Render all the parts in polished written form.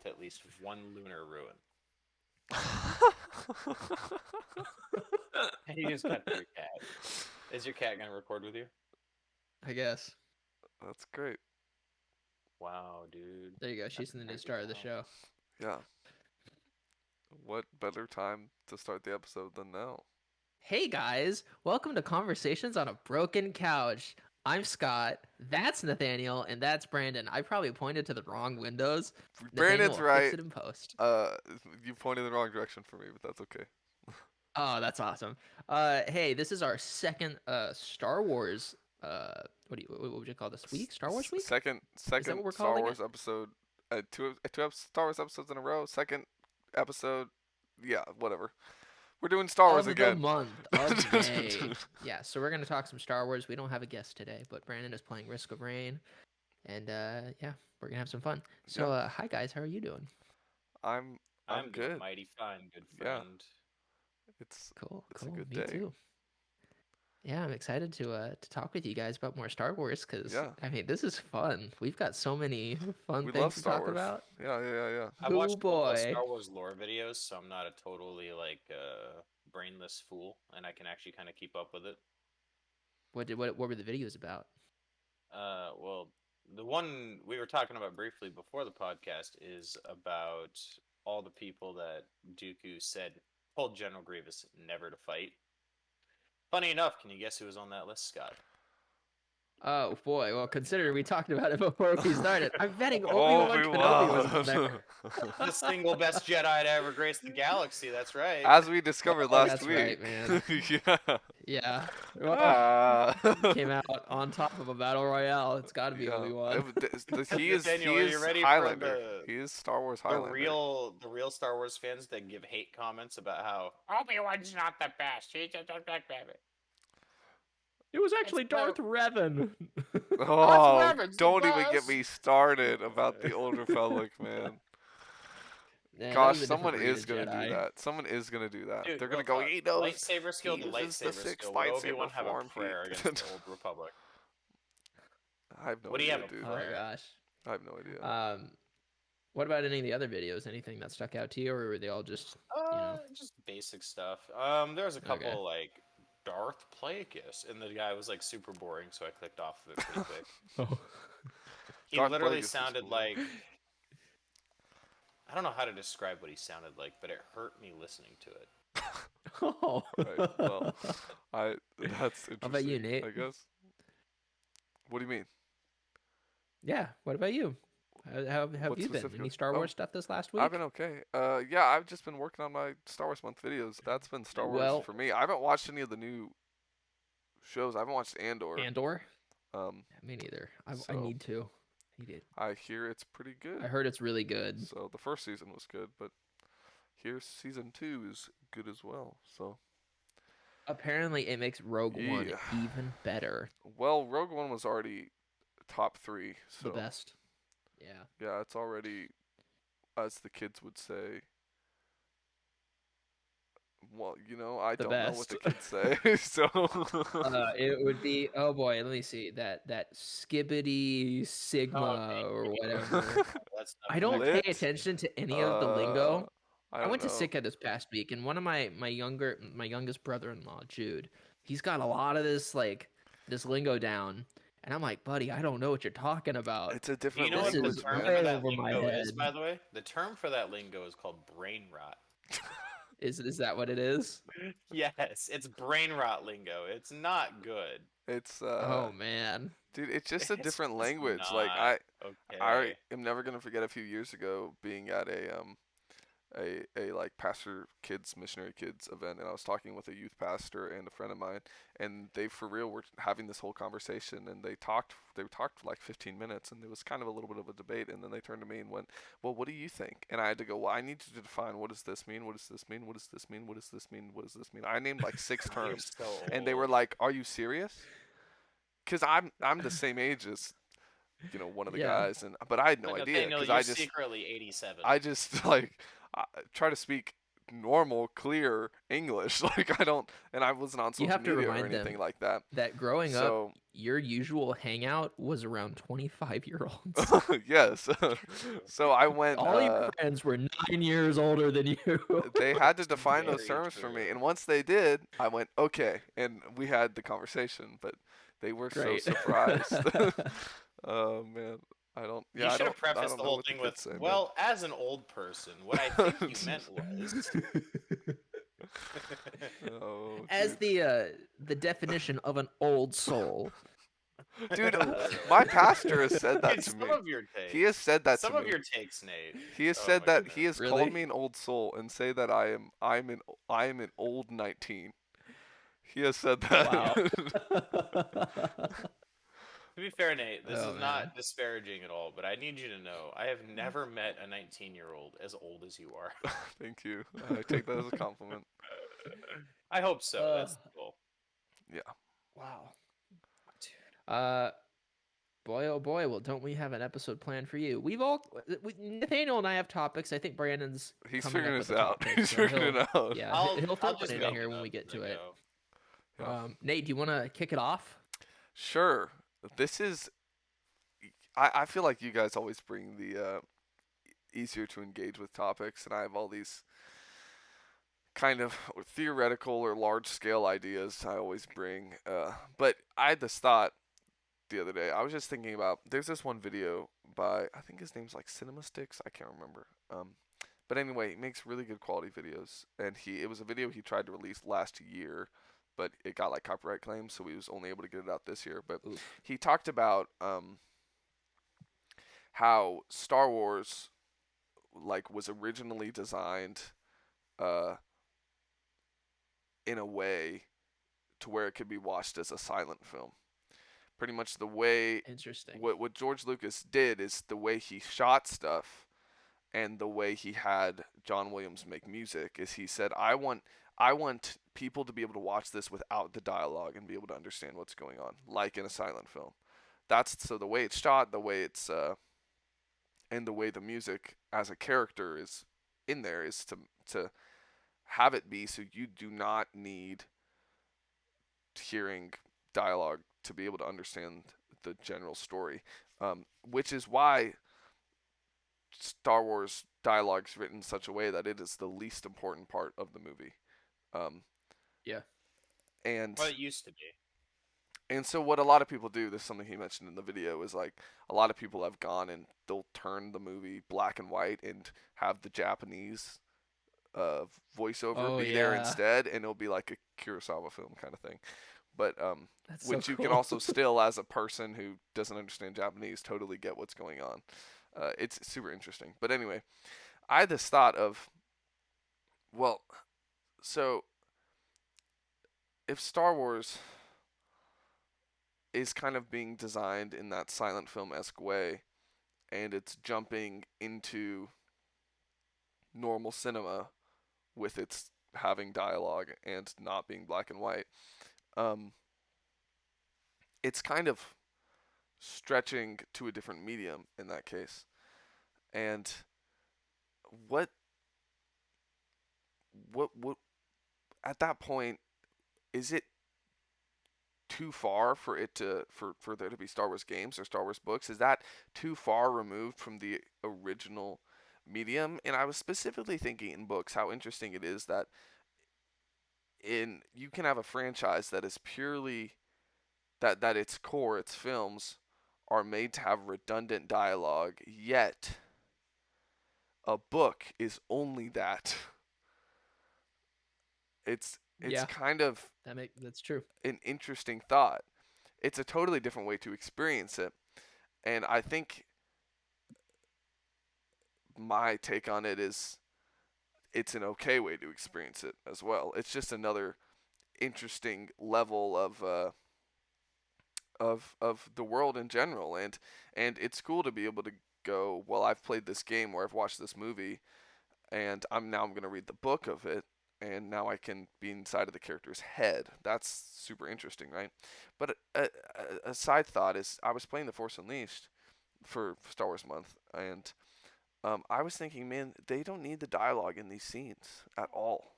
at least one lunar ruin. And you just got your cat. Is your cat gonna record with you? I guess. That's great. Wow, dude. There you go. She's in the new crazy star of the wow. show. Yeah. What better time to start the episode than now? Hey guys, welcome to Conversations on a Broken Couch. I'm Scott, that's Nathaniel, and that's Brandon. I probably pointed to the wrong windows. Nathaniel Brandon's will fix right. it in post. You pointed in the wrong direction for me, but that's okay. Oh, that's awesome. Hey, this is our second Star Wars. What would you call this week? Star Wars week? Second what we're Star calling Wars it? episode. Two Star Wars episodes in a row. Second episode. Yeah, whatever. We're doing Star Wars Of again. the month of May. Yeah, so we're gonna talk some Star Wars. We don't have a guest today, but Brandon is playing Risk of Rain, and yeah, we're gonna have some fun. So, hi guys, how are you doing? I'm I'm good. doing mighty fine, good Yeah. friend. It's Cool. a good Me day. too. Yeah, I'm excited to talk with you guys about more Star Wars because Yeah. I mean this is fun. We've got so many fun We things love to Star talk Wars. about. Yeah. I watched Oh a couple of boy. Star Wars lore videos, so I'm not a totally brainless fool, and I can actually kind of keep up with it. What were the videos about? Well, the one we were talking about briefly before the podcast is about all the people that Dooku said told General Grievous never to fight. Funny enough, can you guess who was on that list, Scott? Oh boy. Well, considering we talked about it before we started, I'm betting Obi-Wan Kenobi was on there. The single best Jedi to ever grace the galaxy. That's right. As we discovered last That's week. right, man. Yeah. Yeah. Well, Ah. came out on top of a battle royale. It's got to be Obi-Wan. He is Daniel, are you ready for Highlander. He is Star Wars the Highlander. real Star Wars fans that give hate comments about how Obi-Wan's not the best. He's just a bad rabbit. It was actually It's Darth Revan. Oh, Revan's the don't even get best. me started about the Old Republic, man. Yeah, that Gosh, was a someone different breed is of gonna do Jedi. that. Someone is gonna do that. Dude, They're gonna real go, talk. he knows. Lightsaber skill he to uses the lightsaber sixth skill. Would lightsaber Obi-Wan have a form. prayer against the Old Republic? I have no Would he idea, have a dude. Oh prayer? gosh. I have no idea. What about any of the other videos? Anything that stuck out to you, or were they all just Just basic stuff. There was a couple Okay. like Darth Plagueis, and the guy was like super boring, so I clicked off of it pretty quick. Oh. He Darth literally Plagueis is sounded cool. like I don't know how to describe what he sounded like, but it hurt me listening to it. Oh. Right, well, that's interesting. How about you, Nate? I guess. What do you mean? Yeah. What about you? How have What you been? specifically? Any Star Oh, Wars stuff this last week? I've been okay. Yeah, I've just been working on my Star Wars month videos. That's been Star Wars Well- for me. I haven't watched any of the new shows. I haven't watched Andor. Andor? Um, Me neither. I So- need to. Need it. I hear it's pretty good. I heard it's really good. So the first season was good, but here's season 2 is good as well. So Apparently, it makes Rogue One Yeah. even better. well, Rogue One was already top 3. So The best. Yeah. yeah, it's already, as the kids would say. Well, I The don't know what the best. kids say. So It would be. Oh boy, let me see that skibbity sigma okay. or whatever. That's not I don't Lit? pay attention to any of the lingo. I I don't went to know. Sitka this past week, and one of my youngest brother-in-law, Jude, he's got a lot of this lingo down, and I'm like, buddy, I don't know what you're talking about. It's a Do you different know what the This is term language, for way man. that over my lingo is, head. by the way? The term for that lingo is called brain rot. Is that what it is? Yes, it's brain rot lingo. It's not good. It's Oh man. dude, it's just a It's different just language. not Like I Okay. am never gonna forget a few years ago being at a like pastor kids missionary kids event, and I was talking with a youth pastor and a friend of mine, and they for real were having this whole conversation, and they talked for like 15 minutes, and there was kind of a little bit of a debate, and then they turned to me and went, well, what do you think? And I had to go, well, I need you to define, what does this mean, what does this mean, what does this mean, what does this mean, what does this mean? I named like 6 You're terms, so and they were old. like, are you serious? Because I'm the same age as one of the Yeah. guys, but I had no But idea Nathaniel, because you're I just secretly 87. I just like try to speak normal, clear English. Like I don't, and I wasn't on You social have to media or remind anything them like that. that growing up, So your usual hangout was around 25-year-olds. yes, so I went. All your friends were 9 years older than you. They had to define those Very terms for me, true. and once they did, I went okay, and we had the conversation. But they were so Great. surprised. Oh man, I don't. You Yeah, should have I prefaced don't the know whole what the thing with, kids say, man. "Well, as an old person, what I think you meant was." Oh, As dude. the definition of an old soul. Dude, Literally. my pastor has said that Dude, to some me. of your He has takes. said that to Some of me. your takes, Nate. He has Oh said my that goodness. he has called Really? me an old soul and say that I am an old 19. He has said Wow. that. To be fair, Nate, this Oh, is man. not disparaging at all, but I need you to know I have never met a 19-year-old as old as you are. Thank you. I take that as a compliment. I hope so. That's the goal. Yeah. Wow. Boy, oh boy, well, don't we have an episode planned for you? Nathaniel and I have topics. I think Brandon's He's coming figuring up this with a out. topic, He's so figuring it out. yeah, I'll he'll throw just it in make here it when we up get as to I it. go. Nate, do you want to kick it off? Sure. This is. I feel like you guys always bring the easier to engage with topics, and I have all these kind of theoretical or large scale ideas I always bring. But I had this thought the other day. I was just thinking about there's this one video by I think his name's like Cinema Sticks. I can't remember. But anyway, he makes really good quality videos, and it was a video he tried to release last year, but it got like copyright claims, so he was only able to get it out this year. But Oof. he talked about how Star Wars like was originally designed in a way to where it could be watched as a silent film. Pretty much the way Interesting. what George Lucas did is the way he shot stuff and the way he had John Williams make music is he said I want people to be able to watch this without the dialogue and be able to understand what's going on like in a silent film. That's so the way it's shot, the way it's and the way the music as a character is in there is to have it be so you do not need hearing dialogue to be able to understand the general story, which is why Star Wars dialogue is written in such a way that it is the least important part of the movie. Yeah. And Well, it used to be. And so what a lot of people do, this is something he mentioned in the video, is like a lot of people have gone and they'll turn the movie black and white and have the Japanese voiceover be there instead, and it'll be like a Kurosawa film kind of thing. But That's so which you can cool. also still, as a person who doesn't understand Japanese, totally get what's going on. It's super interesting. But anyway, I had this thought of, well, so if Star Wars is kind of being designed in that silent film-esque way, and it's jumping into normal cinema with its having dialogue and not being black and white, it's kind of stretching to a different medium in that case. And what at that point, is it too far for it to for there to be Star Wars games or Star Wars books? Is that too far removed from the original medium? And I was specifically thinking in books how interesting it is that you can have a franchise that is purely that its core, its films are made to have redundant dialogue, yet a book is only that. It's Yeah. kind of That's true. an interesting thought. It's a totally different way to experience it. And I think my take on it is it's an okay way to experience it as well. It's just another interesting level of the world in general, and it's cool to be able to go, well, I've played this game or I've watched this movie and I'm going to read the book of it, and now I can be inside of the character's head. That's super interesting, right? But a side thought is I was playing The Force Unleashed for Star Wars month, and I was thinking, man, they don't need the dialogue in these scenes at all.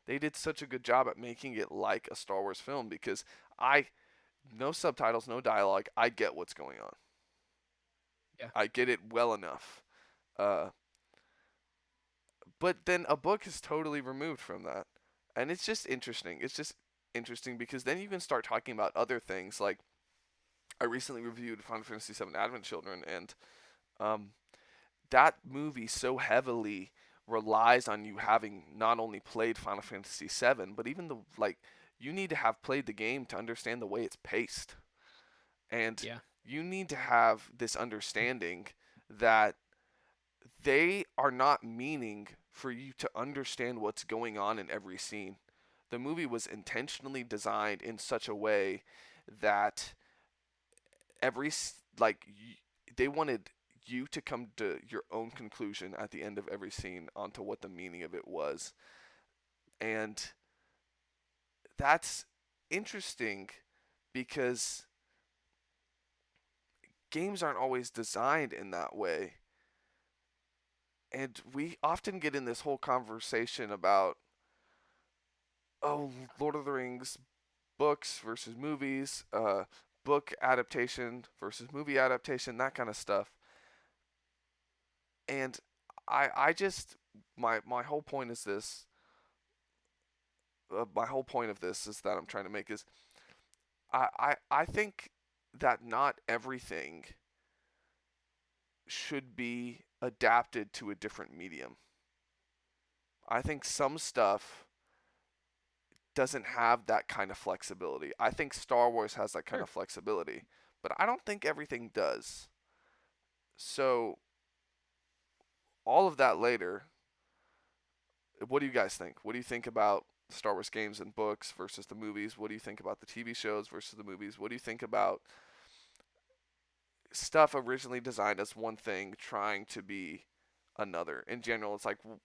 They did such a good job at making it like a Star Wars film because I no subtitles, no dialogue. I get what's going on. Yeah. I get it well enough. Uh, but then a book is totally removed from that, and it's just interesting. It's just interesting because then you can start talking about other things. Like I recently reviewed Final Fantasy VII Advent Children, and um, that movie so heavily relies on you having not only played Final Fantasy VII, but even the like you need to have played the game to understand the way it's paced. And Yeah. you need to have this understanding that they are not meaning for you to understand what's going on in every scene. The movie was intentionally designed in such a way that they wanted you to come to your own conclusion at the end of every scene onto what the meaning of it was. And that's interesting because games aren't always designed in that way. And we often get in this whole conversation about, oh, Lord of the Rings books versus movies, book adaptation versus movie adaptation, that kind of stuff. And I just, my whole point is this. My whole point of this is that I'm trying to make is, I think that not everything should be adapted to a different medium. I think some stuff doesn't have that kind of flexibility. I think Star Wars has that kind Sure. of flexibility, but I don't think everything does. So, all of that later, what do you guys think? What do you think about Star Wars games and books versus the movies? What do you think about the TV shows versus the movies? What do you think about stuff originally designed as one thing trying to be another? In general,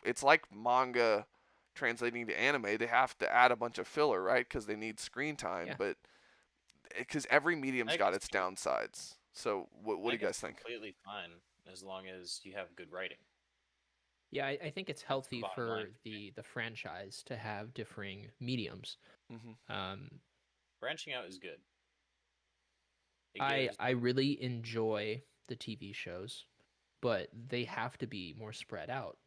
it's like manga translating to anime. They have to add a bunch of filler, right? Because they need screen time, Yeah. but because every medium's I got can its see. downsides. So, what I do you think guys it's think? completely fine as long as you have good writing. Yeah, I think it's That's the healthy bottom for line. the franchise to have differing mediums. Hmm. Um, Branching out is good. It I gives I really enjoy the TV shows, but they have to be more spread out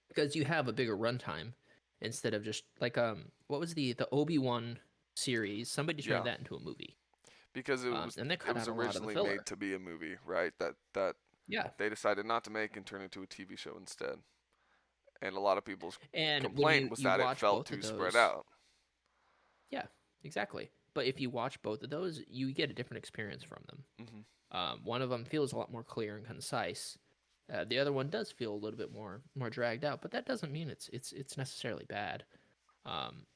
because you have a bigger runtime instead of just like what was the Obi-Wan series? Somebody turned Yeah, that into a movie. because And they it cut was out a lot of the originally made filler. to be a movie, right? That Yeah. they decided not to make and turn into a TV show instead. And a lot of people's And when complaint was you that it watch felt both of too spread those, out. yeah, exactly. But if you watch both of those, you get a different experience from them. Hmm. One of them feels a lot more clear and concise. The other one does feel a little bit more dragged out, but that doesn't mean it's necessarily bad. Um,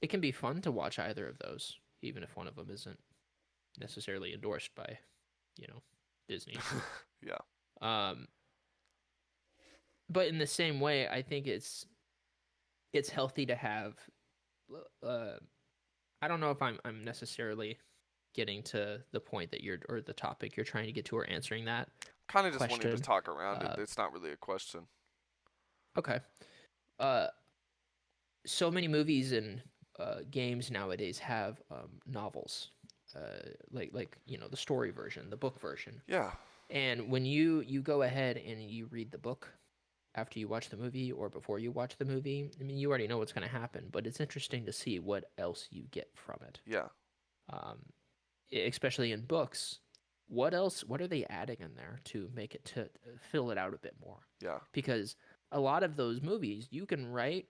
it can be fun to watch either of those, even if one of them isn't necessarily endorsed by, Disney. Yeah, Um, but in the same way, I think it's healthy to have. Uh, I don't know if I'm necessarily getting to the point that you're or the topic you're trying to get to or answering that kind of just wanting to question. talk around it. Uh, It's not really a question. okay. Uh, so many movies and games nowadays have novels, like the story version, the book version. Yeah, And when you go ahead and you read the book after you watch the movie or before you watch the movie, I mean, you already know what's going to happen, but it's interesting to see what else you get from it. yeah, Um, especially in books. What else? What are they adding in there to make it to fill it out a bit more? yeah, Because a lot of those movies you can write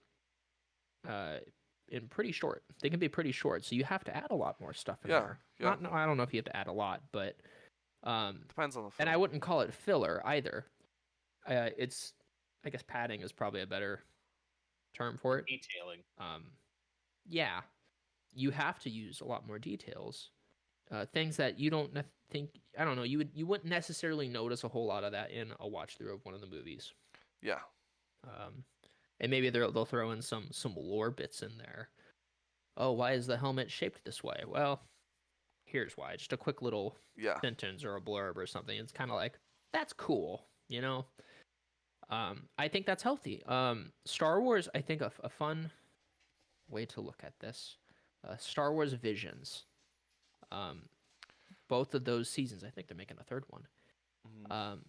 in pretty short. They can be pretty short, so you have to add a lot more stuff in yeah, there. yeah. Not, no, I don't know if you have to add a lot, but Depends on the and I film. wouldn't call it filler either. It's, I guess, padding is probably a better term for it. detailing. Yeah, you have to use a lot more details, things that you don't think. I don't know. You wouldn't necessarily notice a whole lot of that in a watch through of one of the movies. Yeah, And maybe they'll throw in some lore bits in there. Oh, why is the helmet shaped this way? Well, here's why. Just a quick little yeah, sentence or a blurb or something. It's kind of like, that's cool. you know. I think that's healthy. Star Wars, I think a fun way to look at this. Star Wars Visions. Um, both of those seasons, I think they're making a third one. Mhm.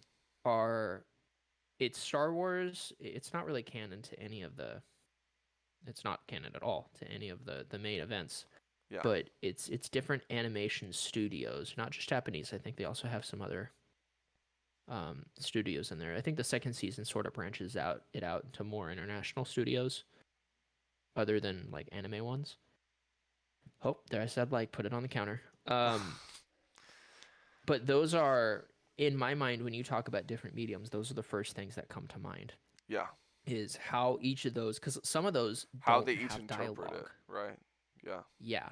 Are it's Star Wars? It's not really canon to any of the. It's not canon at all to any of the main events. Yeah. But it's different animation studios, not just Japanese. I think they also have some other studios in there. I think the second season sort of branches out into more international studios, other than like anime ones. Oh, there I said like put it on the counter. But those are, in my mind, when you talk about different mediums, those are the first things that come to mind. Yeah. Is how each of those, because some of those How don't they each have interpret dialogue. it, right? Yeah. Yeah,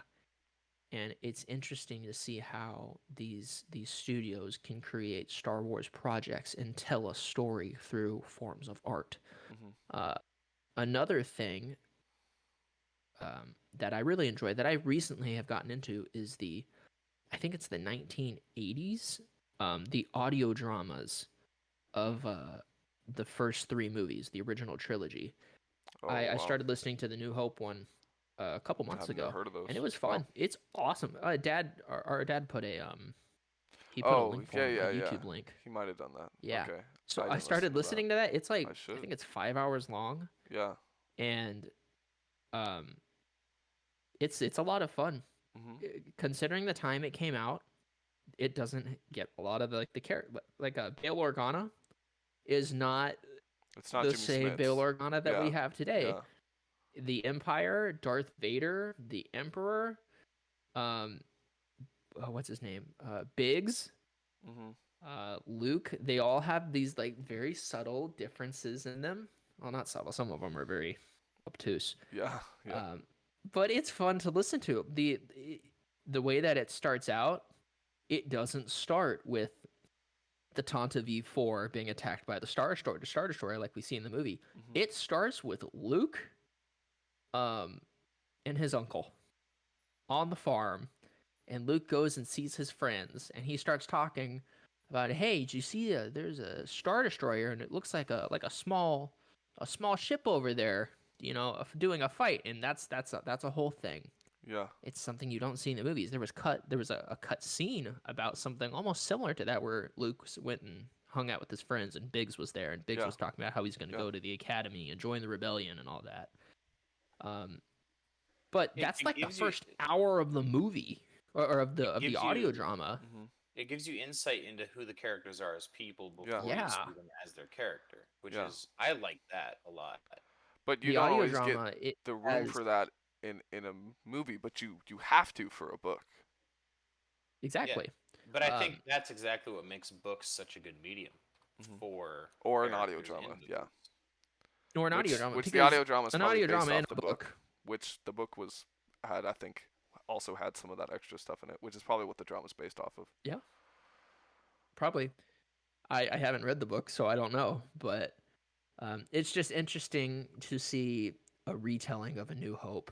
and it's interesting to see how these studios can create Star Wars projects and tell a story through forms of art. Mhm. Another thing that I really enjoy that I recently have gotten into is I think it's the 1980s, the audio dramas of the first three movies, the original trilogy. Oh, I wow. started listening to the New Hope one a couple months I've never ago, heard of those. and it was Wow. fun. It's awesome. Our dad put a he put a Oh, link for yeah, it, yeah, a yeah. YouTube link. He might have done that. Yeah. Okay. So I didn't started listen listening to that. It's like I I should. think it's 5 hours long, Yeah. and um, it's a lot of fun. Mhm. Considering the time it came out, it doesn't get a lot of the character. Like Bail Organa is not It's not the Jimmy same Smits. Bail Organa that we Yeah. have today. Yeah. The Empire, Darth Vader, the Emperor, what's his name? Biggs, Mhm. Luke. They all have these like very subtle differences in them. Well, not subtle. Some of them are very obtuse. Yeah. Yeah. But it's fun to listen to. The way that it starts out, it doesn't start with the Tanta V4 being attacked by the Star Destroyer like we see in the movie. Mhm. It starts with Luke, and his uncle on the farm, and Luke goes and sees his friends, and he starts talking about, hey, did you see there's a Star Destroyer, and it looks like a small ship over there, doing a fight, and that's a whole thing. Yeah. It's something you don't see in the movies. There was a cut scene about something almost similar to that where Luke went and hung out with his friends, and Biggs was there, and Biggs Yeah. was talking about how he's going to Yeah. go to the academy and join the rebellion and all that. But that's like the gives you- first hour of the movie or of the gives audio you- drama. Mhm. It gives you insight into who the characters are as people before Yeah. you see Yeah. them as their character, which Yeah. is I like that a lot. But you The don't audio always drama, get it the room has- for that in a movie, but you have to for a book. Exactly. But I think that's exactly what makes books such a good medium Mhm. for Or an audio characters in drama, movies. yeah. Or an audio drama. Which the because audio drama is an probably audio based drama off and the a book. which the book had, I think, also had some of that extra stuff in it, which is probably what the drama's based off of. Yeah. Probably. I haven't read the book, so I don't know. But it's just interesting to see a retelling of A New Hope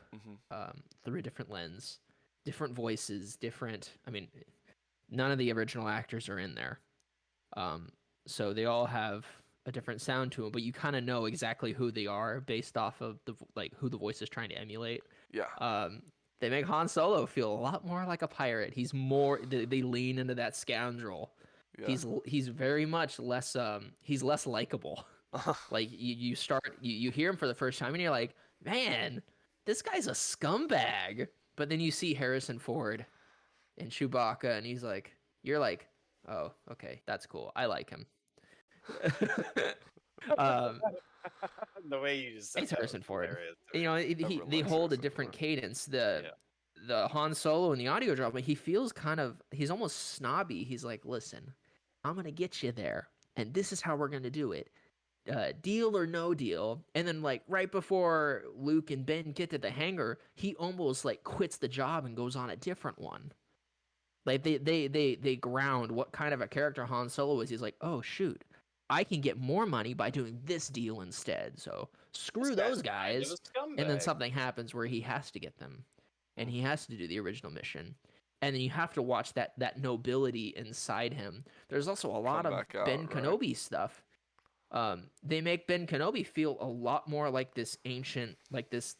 through a different lens, different voices, different. I mean, none of the original actors are in there, so they all have a different sound to them. But you kind of know exactly who they are based off of who the voice is trying to emulate. Yeah. They make Han Solo feel a lot more like a pirate. He's more. They lean into that scoundrel. Yeah. He's very much less he's less likable. Like you hear him for the first time and you're like, man, this guy's a scumbag. But then you see Harrison Ford and Chewbacca and you're like, oh, okay, that's cool. I like him. The way you just said It's that Harrison was Ford. hilarious. Everyone They likes hold a Harrison different Ford. cadence. The Han Solo in the audio drama, he feels he's almost snobby. He's like, listen, I'm gonna get you there, and this is how we're gonna do it. Deal or no deal. And then like right before Luke and Ben get to the hangar, he almost like quits the job and goes on a different one. Like they ground what kind of a character Han Solo is. He's like, oh shoot, I can get more money by doing this deal instead. So screw those guys. And then something happens where he has to get them, and he has to do the original mission. and then you have to watch that nobility inside him. There's also a lot Come of back out, Ben right? Kenobi stuff. They make Ben Kenobi feel a lot more like this ancient, like this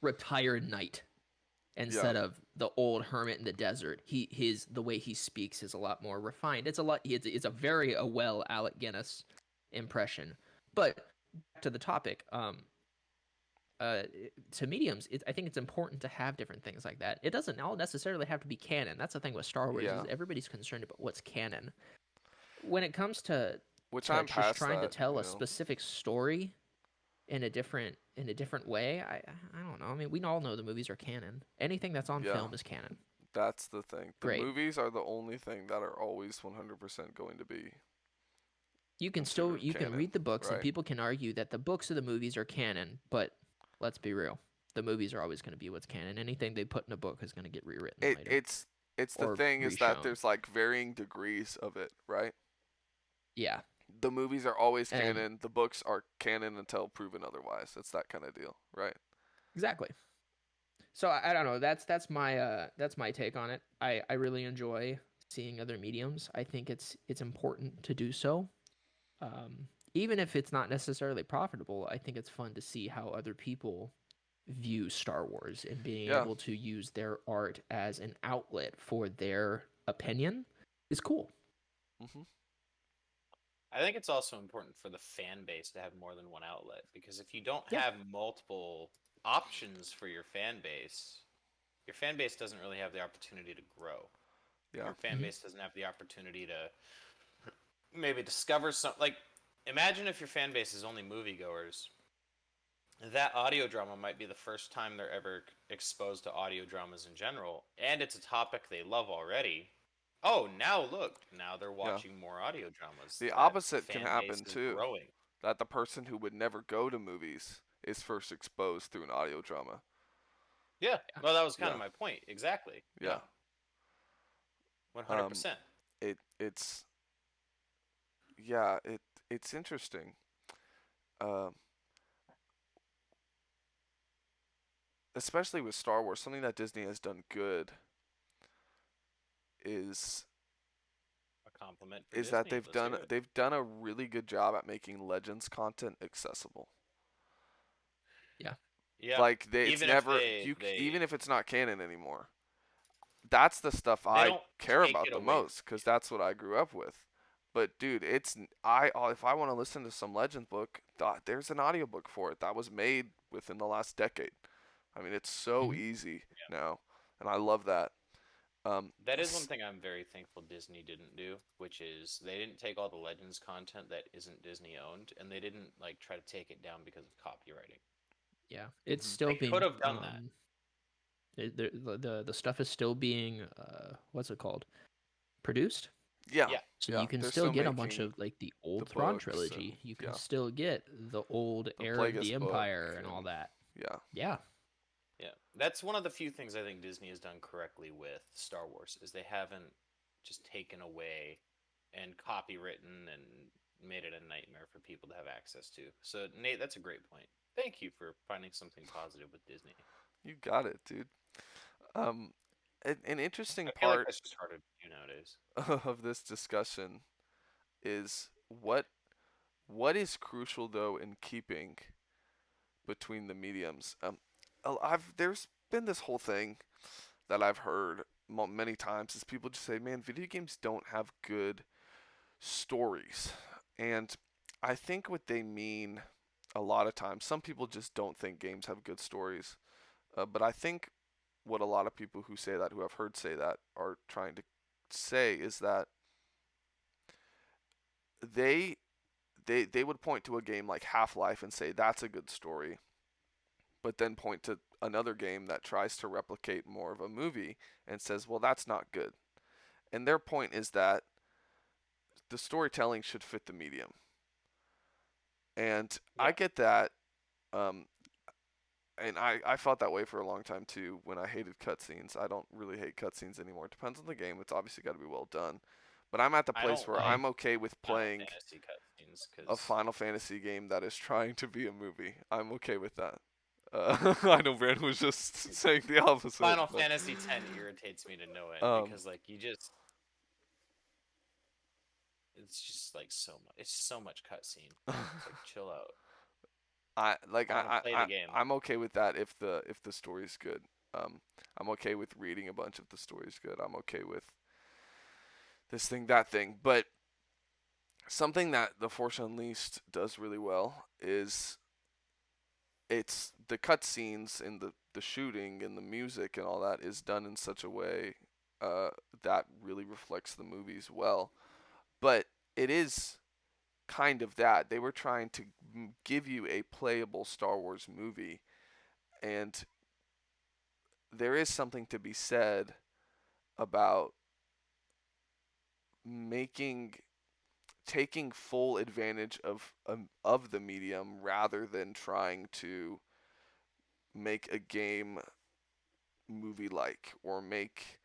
retired knight Yeah. instead of the old hermit in the desert. The way he speaks is a lot more refined. It's a very well Alec Guinness impression. But back to the topic, to mediums, I think it's important to have different things like that. It doesn't all necessarily have to be canon. That's the thing with Star Wars Yeah. is everybody's concerned about what's canon. When it comes to Which I'm just past trying to that, tell you a know. specific story in a different way, I don't know. I mean, we all know the movies are canon. Anything that's on Yeah. film is canon. That's the thing. The Great. movies are the only thing that are always 100% going to be You can considered canon, read the books, and right? people can argue that the books of the movies are canon, but let's be real. The movies are always going to be what's canon. Anything they put in a book is going to get rewritten later It's the or thing is that reshown. there's like varying degrees of it, right? Yeah. The movies are always And canon. The books are canon until proven otherwise. It's that kind of deal, right? exactly. So I don't know. That's my take on it. I really enjoy seeing other mediums. I think it's important to do so. Even if it's not necessarily profitable, I think it's fun to see how other people view Star Wars and being Yeah. able to use their art as an outlet for their opinion is cool. Hmm. I think it's also important for the fan base to have more than one outlet, because if you don't Yeah. have multiple options for your fan base doesn't really have the opportunity to grow. Yeah. Your fan Mhm. base doesn't have the opportunity to maybe discover some, like, imagine if your fan base is only moviegoers. That audio drama might be the first time they're ever exposed to audio dramas in general, and it's a topic they love already. Oh, now look, now they're watching more audio dramas. The That opposite can fan base happen is too. growing. That the person who would never go to movies is first exposed through an audio drama. Yeah. Well, that was kind Yeah. of my point. Exactly. Yeah. 100%. It's it's interesting. Especially with Star Wars, something that Disney has done good is A compliment for that Disney. Let's hear it. they've done a really good job at making Legends content accessible. Yeah. Like it's Even if never they even if it's not canon anymore. That's the stuff they I don't care take about it the away most from because you. that's what I grew up with. But dude, if I want to listen to some Legends book, there's an audiobook for it that was made within the last decade. I mean, it's so Mhm. easy now, and I love that. That is one thing I'm very thankful Disney didn't do, which is they didn't take all the Legends content that isn't Disney owned, and they didn't like try to take it down because of copywriting. Yeah, it's Mhm. still They being could have done that. the stuff is still being what's it called? Produced. Yeah, Yeah. So yeah, you can they're still still get a bunch making of like the old the Thrawn books trilogy. and You can yeah, still get the old the Heir of Plagueis the book Empire and all and that. yeah, Yeah. Yeah. That's one of the few things I think Disney has done correctly with Star Wars is they haven't just taken away and copywritten and made it a nightmare for people to have access to. So Nate, that's a great point. Thank you for finding something positive with Disney. you got it, dude. Um, an interesting I feel like part that's just harder to do nowadays. of this discussion is what is crucial though in keeping between the mediums. I've there's been this whole thing that I've heard many times is people just say, "Man, video games don't have good stories," and I think what they mean a lot of times, some people just don't think games have good stories, but I think what a lot of people who say that, who I've heard say that, are trying to say is that they they would point to a game like Half-Life and say that's a good story, but then point to another game that tries to replicate more of a movie and says, well, that's not good. And their point is that the storytelling should fit the medium. And I Yeah. get that. Um, and I felt that way for a long time too when I hated cutscenes. I don't really hate cutscenes anymore. It depends on the game. It's obviously got to be well done. But I'm at the I place don't where like I'm okay with Final playing Fantasy cutscenes a because Final Fantasy game that is trying to be a movie. I'm okay with that. I know Brandon was just saying the opposite. Final but, Fantasy X irritates me to no end because like it's just like so much. It's so much cutscene. It's like chill out. I like I wanna play the game. I'm okay with that if the story's good. I'm okay with reading a bunch if the story's good. I'm okay with this thing, that thing. But something that The Force Unleashed does really well is it's the cutscenes and the shooting and the music and all that is done in such a way that really reflects the movies well. But it is kind of that. They were trying to give you a playable Star Wars movie, and there is something to be said about taking full advantage of the medium rather than trying to make a game movie like or make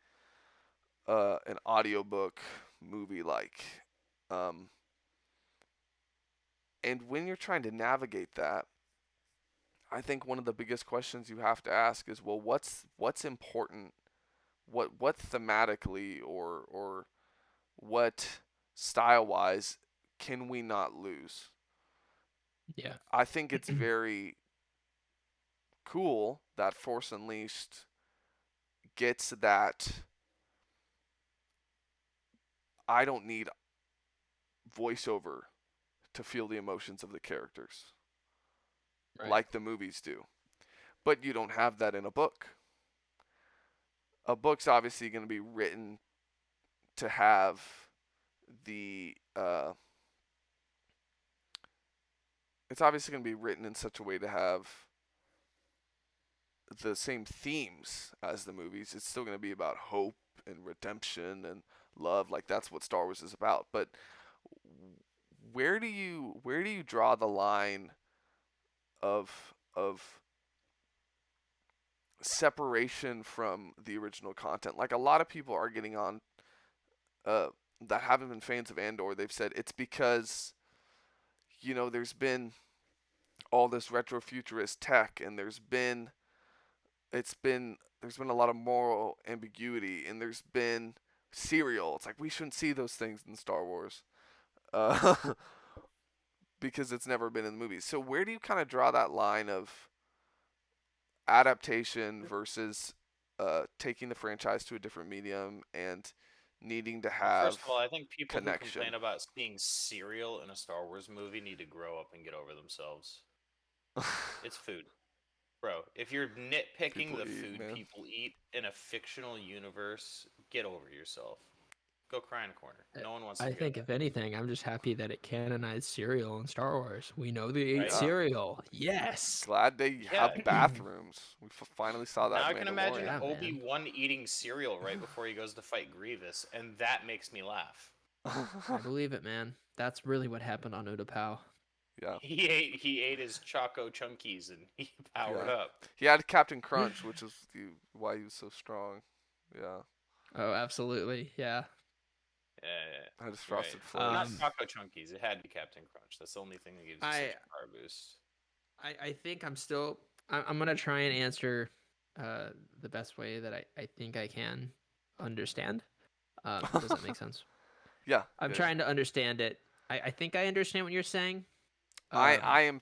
an audiobook movie like. And when you're trying to navigate that, I think one of the biggest questions you have to ask is, well, what's important? What thematically or what style-wise can we not lose? Yeah. I think it's very cool that Force Unleashed gets that I don't need voiceover to feel the emotions of the characters Right. like the movies do. But you don't have that in a book. A book's obviously going to be written to have it's obviously going to be written in such a way to have the same themes as the movies. It's still going to be about hope and redemption and love, like that's what Star Wars is about. But where do you draw the line of separation from the original content? Like a lot of people are getting on that haven't been fans of Andor. They've said it's because there's been all this retro futurist tech, and there's been a lot of moral ambiguity, and there's been cereal. It's like we shouldn't see those things in Star Wars. Because it's never been in the movies. So where do you kind of draw that line of adaptation versus taking the franchise to a different medium and needing to have First of all, I think people connection? who complain about seeing cereal in a Star Wars movie need to grow up and get over themselves. It's food. Bro, if you're nitpicking People the eat, food man. people eat in a fictional universe, get over yourself. Go cry in a corner. No one wants to I hear think that. if anything, I'm just happy that it canonized cereal in Star Wars. We know they ate Right? cereal. Yes. Glad they Yeah. have bathrooms. We finally saw that. Now I in can imagine Mandalorian. Yeah, man. Obi-Wan eating cereal right before he goes to fight Grievous, and that makes me laugh. I believe it, man. That's really what happened on Utapau. Yeah, He ate his Choco Chunkies and he powered Yeah. up. he had Captain Crunch, which is why he was so strong. Yeah, Oh, absolutely. Yeah. Yeah. had his frosted Right. Not flakes. Choco Chunkies. It had to be Captain Crunch. That's the only thing that gives you such a power boost. I think I'm gonna try and answer the best way that I think I can understand. Does that make sense? Yeah, I'm yeah. trying to understand it. I think I understand what you're saying. I am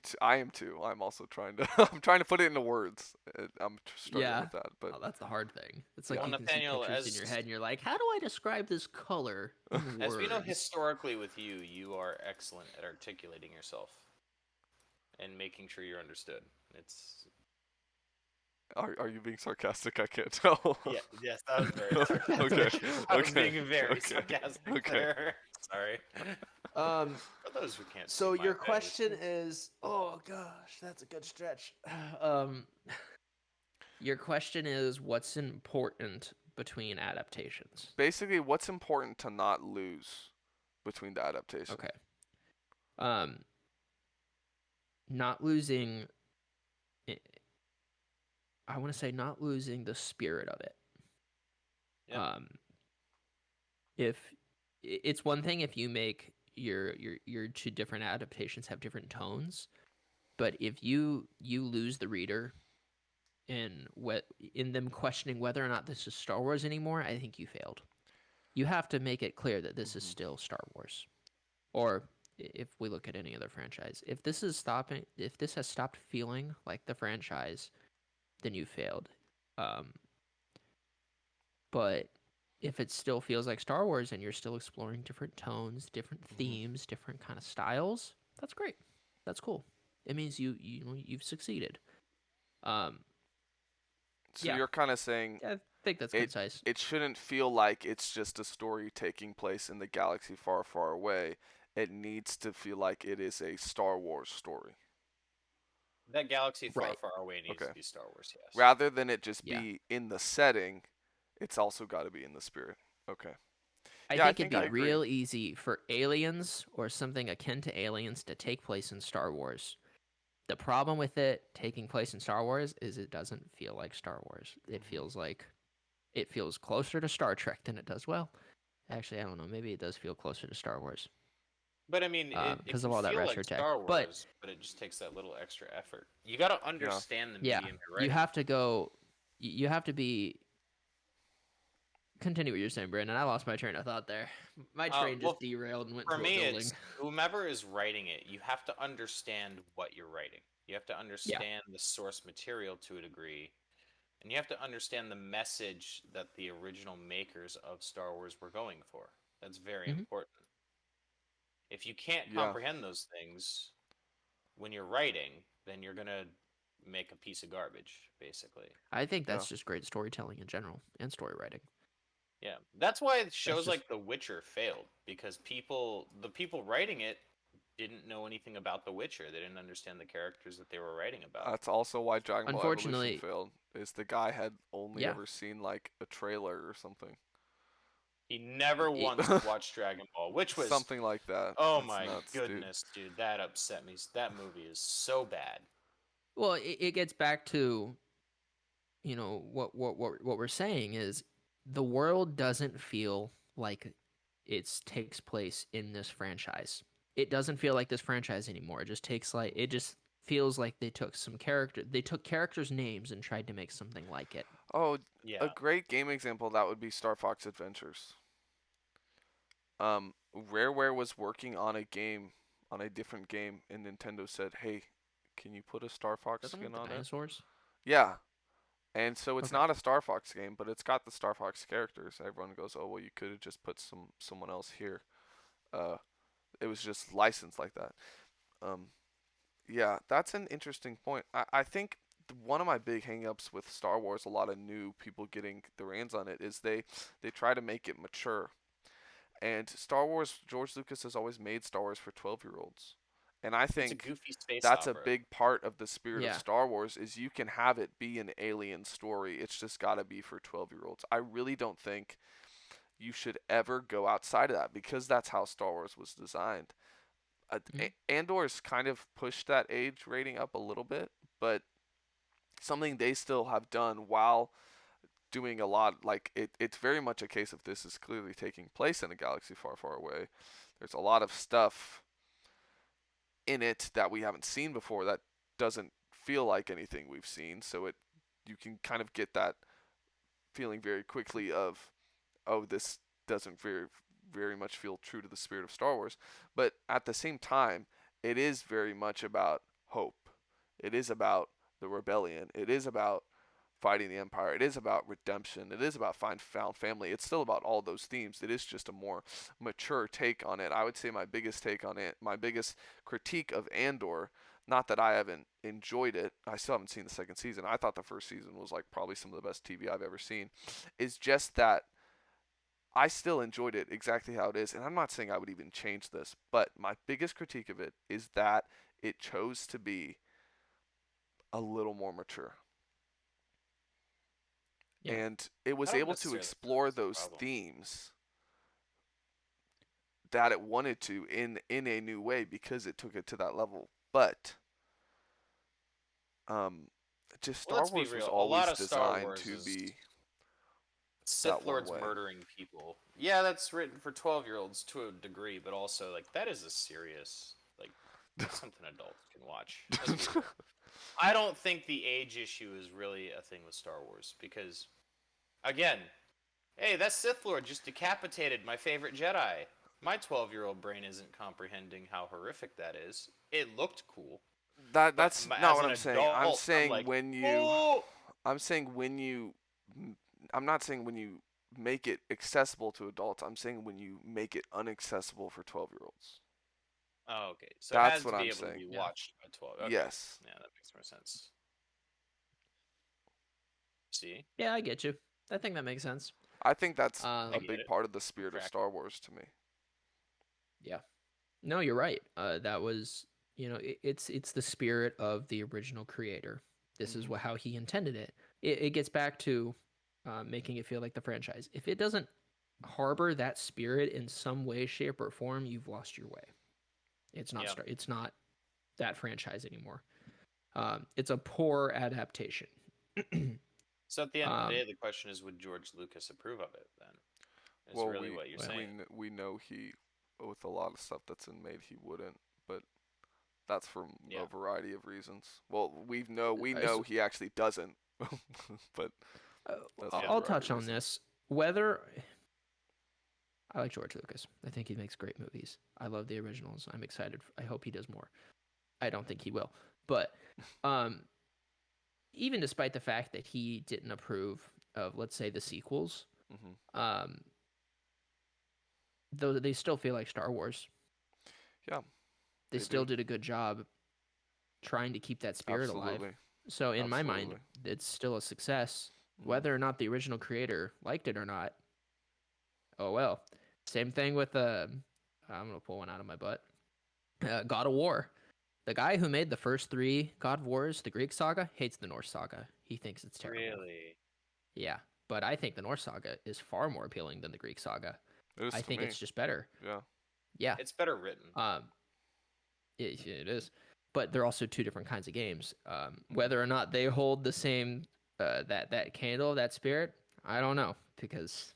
too. I'm also trying to. I'm trying to put it into words. I'm struggling Yeah. with that, but Oh, that's the hard thing. It's like Well, you can Nathaniel, see pictures in your as- head, and you're like, "How do I describe this color in As we know words?" historically with you, you are excellent at articulating yourself and making sure you're understood. It's are you being sarcastic? I can't tell. yeah, yes, that was very Okay, sarcastic. I was okay, being very okay, sarcastic okay. there. Sorry. For those who can't see So my your face. question is, oh gosh, that's a good stretch. Your question is, what's important between adaptations? Basically, what's important to not lose between the adaptation? Okay. Not losing. I want to say not losing the spirit of it. Yeah. If it's one thing if you make your two different adaptations have different tones, but if you lose the reader in them questioning whether or not this is Star Wars anymore, I think you failed. You have to make it clear that this is still Star Wars. Or if we look at any other franchise, if this has stopped feeling like the franchise, then you failed. But if it still feels like Star Wars and you're still exploring different tones, different themes, different kind of styles, that's great. That's cool. It means you've succeeded. So Yeah. you're kind of saying I think that's concise. it shouldn't feel like it's just a story taking place in the galaxy far, far away. It needs to feel like it is a Star Wars story. That galaxy far, Right. far away needs Okay. to be Star Wars, yes. Rather than it just Yeah. be in the setting, it's also got to be in the spirit. Okay. I Yeah, I think think it'd I be agree. real easy for Aliens or something akin to Aliens to take place in Star Wars. The problem with it taking place in Star Wars is it doesn't feel like Star Wars. It feels closer to Star Trek than it does. Well, actually, I don't know. Maybe it does feel closer to Star Wars But I mean, it because can of all that feel retro like tech. Star But Wars, but it just takes that little extra effort. You got to understand the yeah, medium you're you writing. have to go. You have to be. Continue what you're saying, Brandon. I lost my train of thought there. My train just well, derailed and went For to a me, building. it's whomever is writing it, you have to understand what you're writing. You have to understand the source material to a degree, and you have to understand the message that the original makers of Star Wars were going for. That's very Mhm. important. If you can't Yeah. comprehend those things when you're writing, then you're going to make a piece of garbage, basically. I think that's Yeah. just great storytelling in general and story writing. Yeah. That's why shows just- like The Witcher failed, because the people writing it didn't know anything about The Witcher. They didn't understand the characters that they were writing about. That's also why Dragon Ball Unfortunately- Evolution failed. Is the guy had only Yeah. ever seen like a trailer or something. He never It- once watched Dragon Ball, which was Something like that. oh It's my nuts, dude. goodness, dude, that upset me. That movie is so bad. Well, it gets back to, what we're saying is the world doesn't feel like it takes place in this franchise. It doesn't feel like this franchise anymore. It just feels like they took characters' names and tried to make something like it. Oh, Yeah. a great game example of that would be Star Fox Adventures. Rareware was working on a different game, and Nintendo said, "Hey, can you put a Star Fox Doesn't it skin have on the it?" dinosaurs? Yeah. And so it's Okay. not a Star Fox game, but it's got the Star Fox characters. Everyone goes, "Oh, well, you could have just put someone else here." It was just licensed like that. Yeah, that's an interesting point. I think one of my big hangups with Star Wars, a lot of new people getting their hands on it, is they try to make it mature. And Star Wars, George Lucas has always made Star Wars for 12-year-olds. And I It's a think goofy space that's a opera. big part of the spirit Yeah. of Star Wars is you can have it be an alien story. It's just got to be for 12-year-olds. I really don't think you should ever go outside of that because that's how Star Wars was designed. Andor's kind of pushed that age rating up a little bit, but something they still have done while doing a lot, like it's very much a case of this is clearly taking place in a galaxy far, far away. There's a lot of stuff in it that we haven't seen before that doesn't feel like anything we've seen, so you can kind of get that feeling very quickly of, oh, this doesn't very much feel true to the spirit of Star Wars. But at the same time, it is very much about hope. It is about the rebellion. It is about fighting the Empire. It is about redemption. It is about found family. It's still about all those themes. It is just a more mature take on it. I would say my biggest take on it, my biggest critique of Andor, not that I haven't enjoyed it, I still haven't seen the second season. I thought the first season was like probably some of the best TV I've ever seen, is just that I still enjoyed it exactly how it is, and I'm not saying I would even change this, but my biggest critique of it is that it chose to be a little more mature. Yeah. And it was I don't able to necessarily think explore that's the those problem. themes that it wanted to in a new way because it took it to that level. But just Well, Star let's be Wars was real. A always lot of Star designed Wars to is be Sith that one Lords way. murdering people. Yeah, that's written for 12-year-olds to a degree, but also like that is a serious like That's something adults can watch. Let's be real. I don't think the age issue is really a thing with Star Wars because, again, hey, that Sith Lord just decapitated my favorite Jedi. My 12-year-old brain isn't comprehending how horrific that is. It looked cool, but That's not as what an I'm saying. I'm adult, I'm saying like, when you oh, I'm saying when you I'm not saying when you make it accessible to adults. I'm saying when you make it unaccessible for 12-year-olds. oh, okay. So it That's has what to be I'm able to saying. be Yeah. watched by 12. Okay, Yes. yeah, that makes more sense. See, Yeah, I get you. I think that makes sense. I think that's Um, a get big it. part of the spirit of Crack. Star Wars to me. yeah. No, you're right. That was, it's the spirit of the original creator. This is Mhm. how he intended it. It gets back to making it feel like the franchise. If it doesn't harbor that spirit in some way, shape, or form, you've lost your way. It's not Yeah. It's not that franchise anymore. It's a poor adaptation. So at the end of the um, day, the question is, would George Lucas approve of it? Then is Well, really what you're well, saying. we know he, with a lot of stuff that's in made, he wouldn't. But that's for Yeah. a variety of reasons. Well, we know s- he actually doesn't. But that's for a I'll variety touch of on reasons. this. Whether I like George Lucas, I think he makes great movies. I love the originals. I'm excited. I hope he does more. I don't think he will, but um, even despite the fact that he didn't approve of, let's say, the sequels, Hmm. um, though they still feel like Star Wars. Yeah, They they still do. did a good job trying to keep that spirit alive. Absolutely. So in my mind, Absolutely. it's still a success, Mhm. whether or not the original creator liked it or not. Oh well. Same thing with I'm gonna pull one out of my butt. God of War. The guy who made the first three God of Wars, the Greek saga, hates the Norse saga. He thinks it's terrible. Really? Yeah, but I think the Norse saga is far more appealing than the Greek saga. It is I to think me. it's just better. Yeah. Yeah, It's better written. it is. But they're also two different kinds of games. Whether or not they hold the same that candle, that spirit, I don't know, because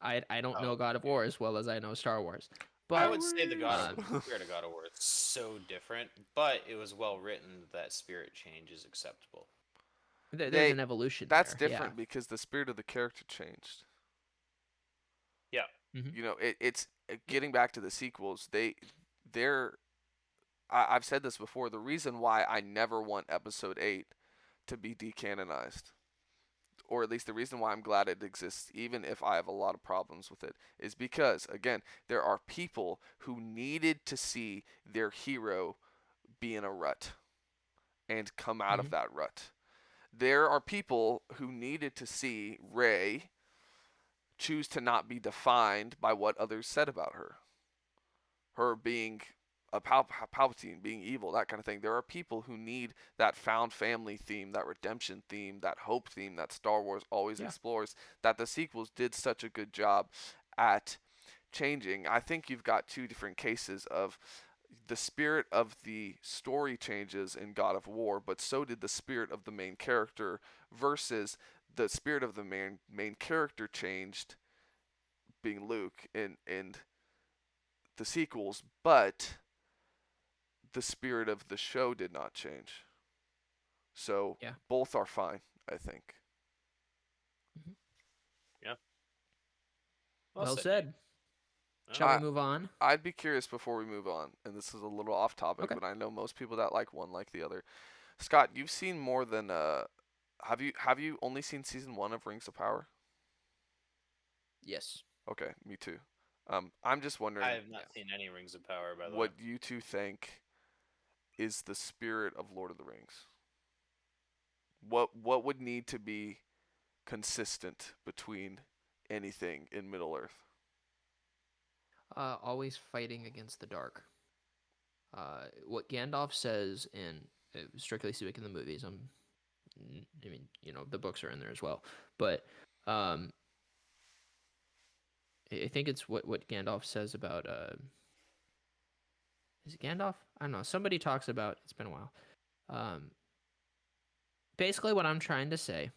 I don't know Oh, God of War as well as I know Star Wars. I But would say the um, Spirit of God of War is so different, but it was well written that spirit change is acceptable. there's an evolution That's there. Yeah. different because the spirit of the character changed. Yeah. Mhm. You know, it's getting back to the sequels. They're I've said this before. The reason why I never want Episode 8 to be decanonized, or at least the reason why I'm glad it exists, even if I have a lot of problems with it, is because, again, there are people who needed to see their hero be in a rut and come out of Mhm. that rut. There are people who needed to see Rey choose to not be defined by what others said about her. Her being a Palpatine, being evil, that kind of thing. There are people who need that found family theme, that redemption theme, that hope theme that Star Wars always Yeah. explores, that the sequels did such a good job at changing. I think you've got two different cases of the spirit of the story changes in God of War, but so did the spirit of the main character versus the spirit of the main character changed being Luke in the sequels, but the spirit of the show did not change. So Yeah. both are fine, I think. Yeah. Well Nate. said. Well, Shall I we move on? I'd be curious before we move on, and this is a little off topic, Okay. but I know most people that like one like the other. Scott, you've seen more than have you only seen season 1 of Rings of Power? Yes. Okay, me too. I'm just I wondering have not seen any Rings of Power, by the way. what you two think is the spirit of Lord of the Rings. What would need to be consistent between anything in Middle Earth? Always fighting against the dark. What Gandalf says in strictly speaking, the movies. I mean, the books are in there as well, but um, I think it's what Gandalf says about. Is it Gandalf? I don't know. Somebody talks about. It's been a while. Um, basically, what I'm trying to say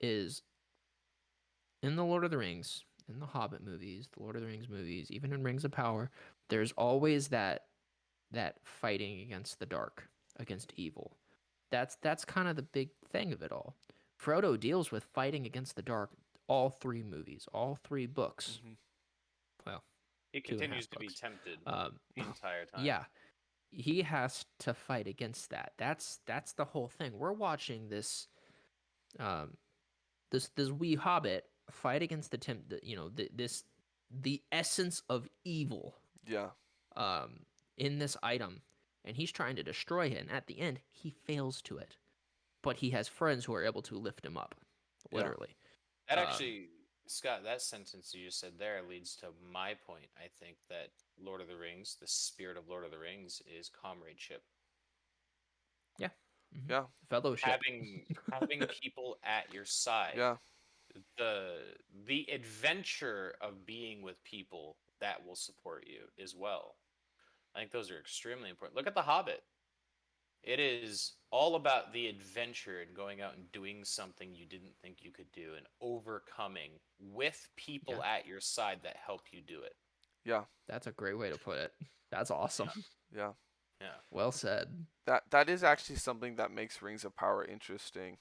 is, in the Lord of the Rings, in the Hobbit movies, the Lord of the Rings movies, even in Rings of Power, there's always that that fighting against the dark, against evil. That's kind of the big thing of it all. Frodo deals with fighting against the dark all three movies, all three books. Mhm. Well, He 2.5 continues to be books. tempted Um, the entire time. yeah, he has to fight against that. That's the whole thing. We're watching this, um, this wee hobbit fight against the essence of evil, Yeah. um, in this item, and he's trying to destroy it. And at the end, he fails to it, but he has friends who are able to lift him up, Yeah. literally. That actually, Scott, that sentence you just said there leads to my point. I think that Lord of the Rings, the spirit of Lord of the Rings, is comradeship. Yeah. Yeah. Fellowship. Having people at your side. Yeah. The adventure of being with people that will support you as well. I think those are extremely important. Look at The Hobbit. It is all about the adventure and going out and doing something you didn't think you could do and overcoming with people at your side that help you do it. Yeah. That's a great way to put it. That's awesome. Yeah. Yeah. Well said. That is actually something that makes Rings of Power interesting.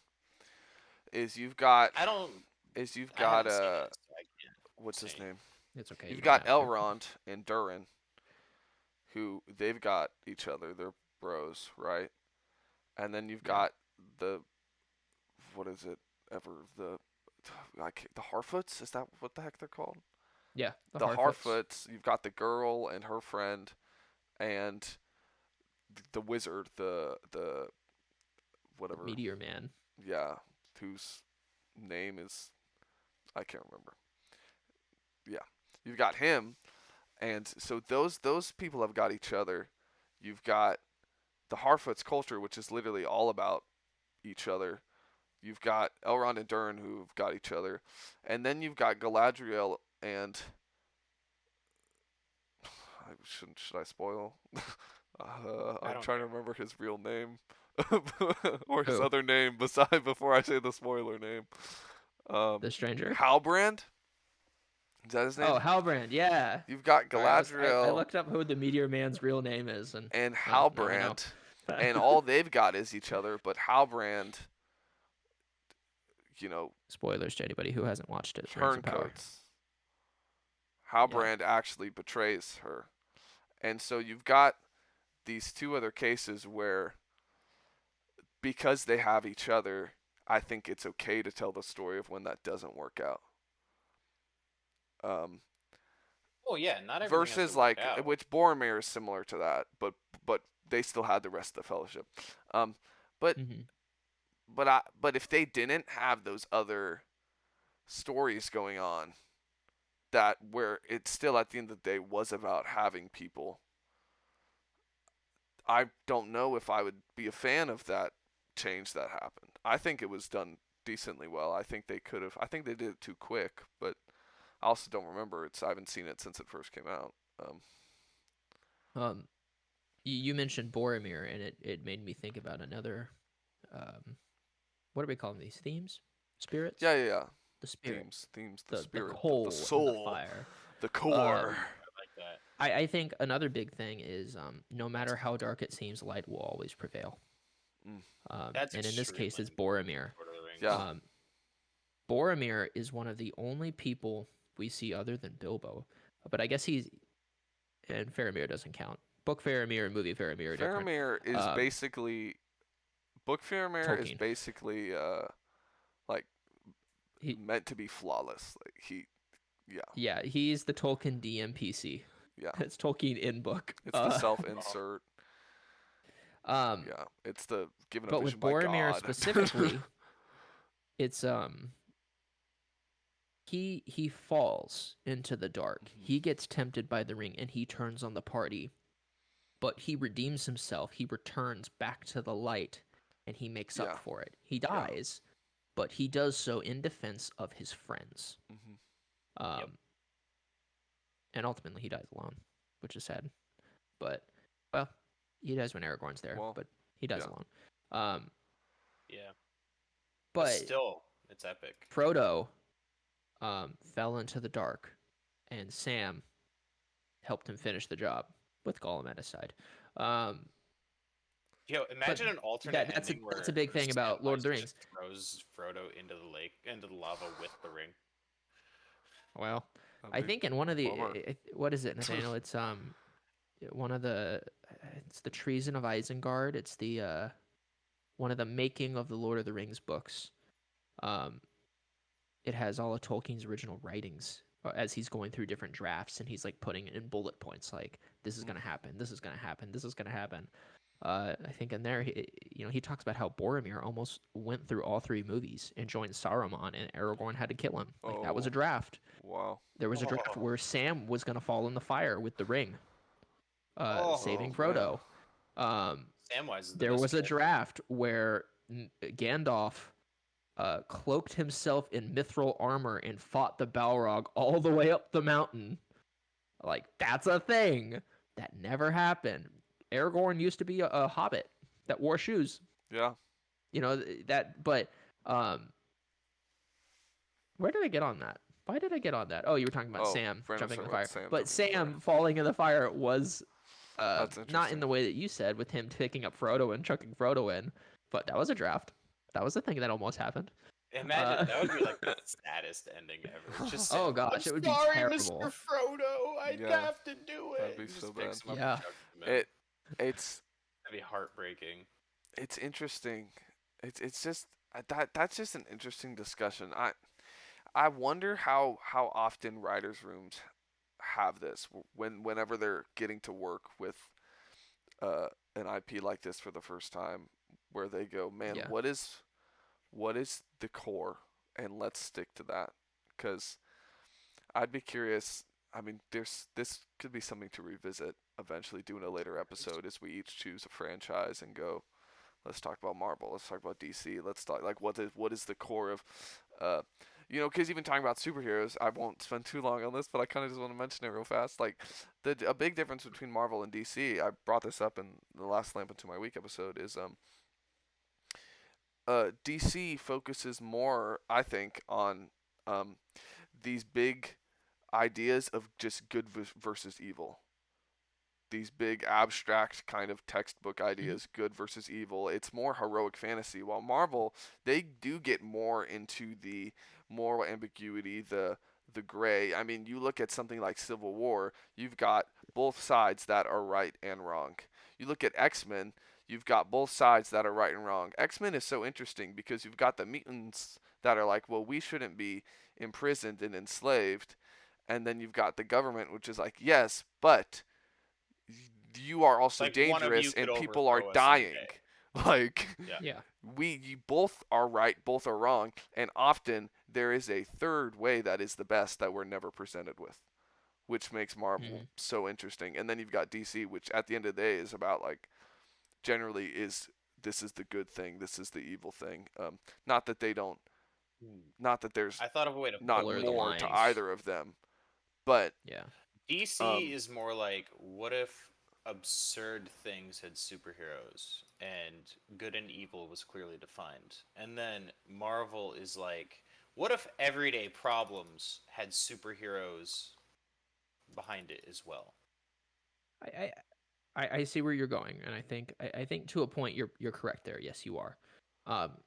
Is you've got I haven't seen it, so I can't what's his say. name? It's okay. You've you don't got have to. Elrond and Durin, who they've got each other. They're bros, right? And then you've got the what is it? The Harfoots? Is that what the heck they're called? Yeah. The Harfoots. You've got the girl and her friend, and the wizard, the whatever. Meteor Man. Yeah, whose name is I can't remember. Yeah, you've got him, and so those people have got each other. You've got the Harfoot's culture, which is literally all about each other. You've got Elrond and Durin who've got each other, and then you've got Galadriel and should I spoil? I'm trying to remember his real name or his Who? other name before I say the spoiler name. The stranger. Halbrand. Is that his name? Oh, Halbrand. Yeah. You've got All right, Galadriel I looked up who the Meteor Man's real name is, and and now I know. Halbrand, and all they've got is each other. But Halbrand, Spoilers to anybody who hasn't watched it. Rings of Power. turncoats. Halbrand actually betrays her, and so you've got these two other cases where, because they have each other, I think it's okay to tell the story of when that doesn't work out. Oh yeah, not everything has Versus to work out. which Boromir is similar to that, but they still had the rest of the Fellowship. But Mhm. but if they didn't have those other stories going on, that where it still at the end of the day was about having people, I don't know if I would be a fan of that change that happened. I think it was done decently well. I think they could have. I think they did it too quick, but I also don't remember. I haven't seen it since it first came out. You mentioned Boromir, and it made me think about another. What do we call them? These themes, spirits. Yeah. The spirit. Themes, The spirit, coal, the and soul, the fire. the core. I like that. I think another big thing is no matter how dark it seems, light will always prevail. That's and in this case, it's extremely Boromir. Lord of the Rings. Yeah. Boromir is one of the only people we see other than Bilbo, but I guess and Faramir doesn't count. Book Faramir and movie Faramir are different. Faramir is basically Book Faramir is Tolkien. basically like He- meant to be flawless. Like Yeah, he's the Tolkien DMPC. yeah. It's Tolkien in book. It's the self-insert. Yeah, it's the given a But vision with by Boromir God. specifically, it's he falls into the dark. He gets tempted by the ring and he turns on the party. But he redeems himself. He returns back to the light and he makes Yeah. up for it. He dies, but he does so in defense of his friends. Mhm. And ultimately he dies alone, which is sad. But well, he dies when Aragorn's there, Well, but he dies yeah. alone. Yeah. But still, it's epic. Frodo fell into the dark, and Sam helped him finish the job with Gollum at his side. Um, Yo, imagine an alternate ending that's a where big thing about Lord of the Samwise Rings. just throws Frodo into the lake, into the lava with the ring. Well, That'd I be think in one of the bummer. what is it, Nathaniel? It's one of the it's the Treason of Isengard. It's the one of the making of the Lord of the Rings books. Um, it has all of Tolkien's original writings as he's going through different drafts, and he's like putting it in bullet points, like this is gonna happen, this is gonna happen, this is gonna happen. I think in there, he talks about how Boromir almost went through all three movies and joined Saruman, and Aragorn had to kill him. Like that was a Oh, draft. wow. There was a draft Oh, where Sam was gonna fall in the fire with the ring, oh, saving man. Frodo. Um, Samwise is the there best was a character. draft where Gandalf cloaked himself in mithril armor and fought the Balrog all the way up the mountain. Like, that's a thing that never happened. Aragorn used to be a hobbit that wore shoes. Yeah. But where did I get on that? Why did I get on that? Oh, you were talking about Oh, Sam Brandon was jumping in the talking about fire. Sam But jumping in the fire. Sam falling in the fire was That's not in interesting. the way that you said with him picking up Frodo and chucking Frodo in, but that was a draft. That was a thing that almost happened. Imagine that would be like the saddest ending ever. Just Oh Sam, gosh, I'm it would be sorry, terrible. Mr. Frodo. I'd Yeah, have to do it. that'd be And so just picks bad. him up Yeah. and chucks him in. It's That'd be heartbreaking. it's interesting. It's just that's just an interesting discussion. I wonder how often writers' rooms have this whenever they're getting to work with uh, an IP like this for the first time, where they go, man, Yeah. what is the core, and let's stick to that, because I'd be curious. I mean, this could be something to revisit eventually, do in a later episode, as we each choose a franchise and go, let's talk about Marvel, let's talk about DC, let's talk like what is the core of, uh, because even talking about superheroes, I won't spend too long on this, but I kind of just want to mention it real fast. Like, a big difference between Marvel and DC, I brought this up in the last Lamp into My Week episode, is DC focuses more, I think, on um, these big ideas of just good versus evil. These big abstract kind of textbook ideas, good versus evil. It's more heroic fantasy. While Marvel, they do get more into the moral ambiguity, the gray. I mean, you look at something like Civil War, you've got both sides that are right and wrong. You look at X-Men, you've got both sides that are right and wrong. X-Men is so interesting because you've got the mutants that are like, well, we shouldn't be imprisoned and enslaved, and then you've got the government, which is like, yes, but you are also Like, one of you dangerous could and people are overthrow us dying. someday. Like, Yeah. Yeah. you both are right, both are wrong, and often there is a third way that is the best that we're never presented with, which makes Marvel Mhm. so interesting. And then you've got DC, which at the end of the day is about, like, generally is, this is the good thing, this is the evil thing. Not that they don't, not that there's I thought of a way to not Blur the more to lines. either of them, but Yeah. DC is more like, what if absurd things had superheroes and good and evil was clearly defined? And then Marvel is like, what if everyday problems had superheroes behind it as well? I, I see where you're going, and I think to a point you're correct there. Yes, you are. Um,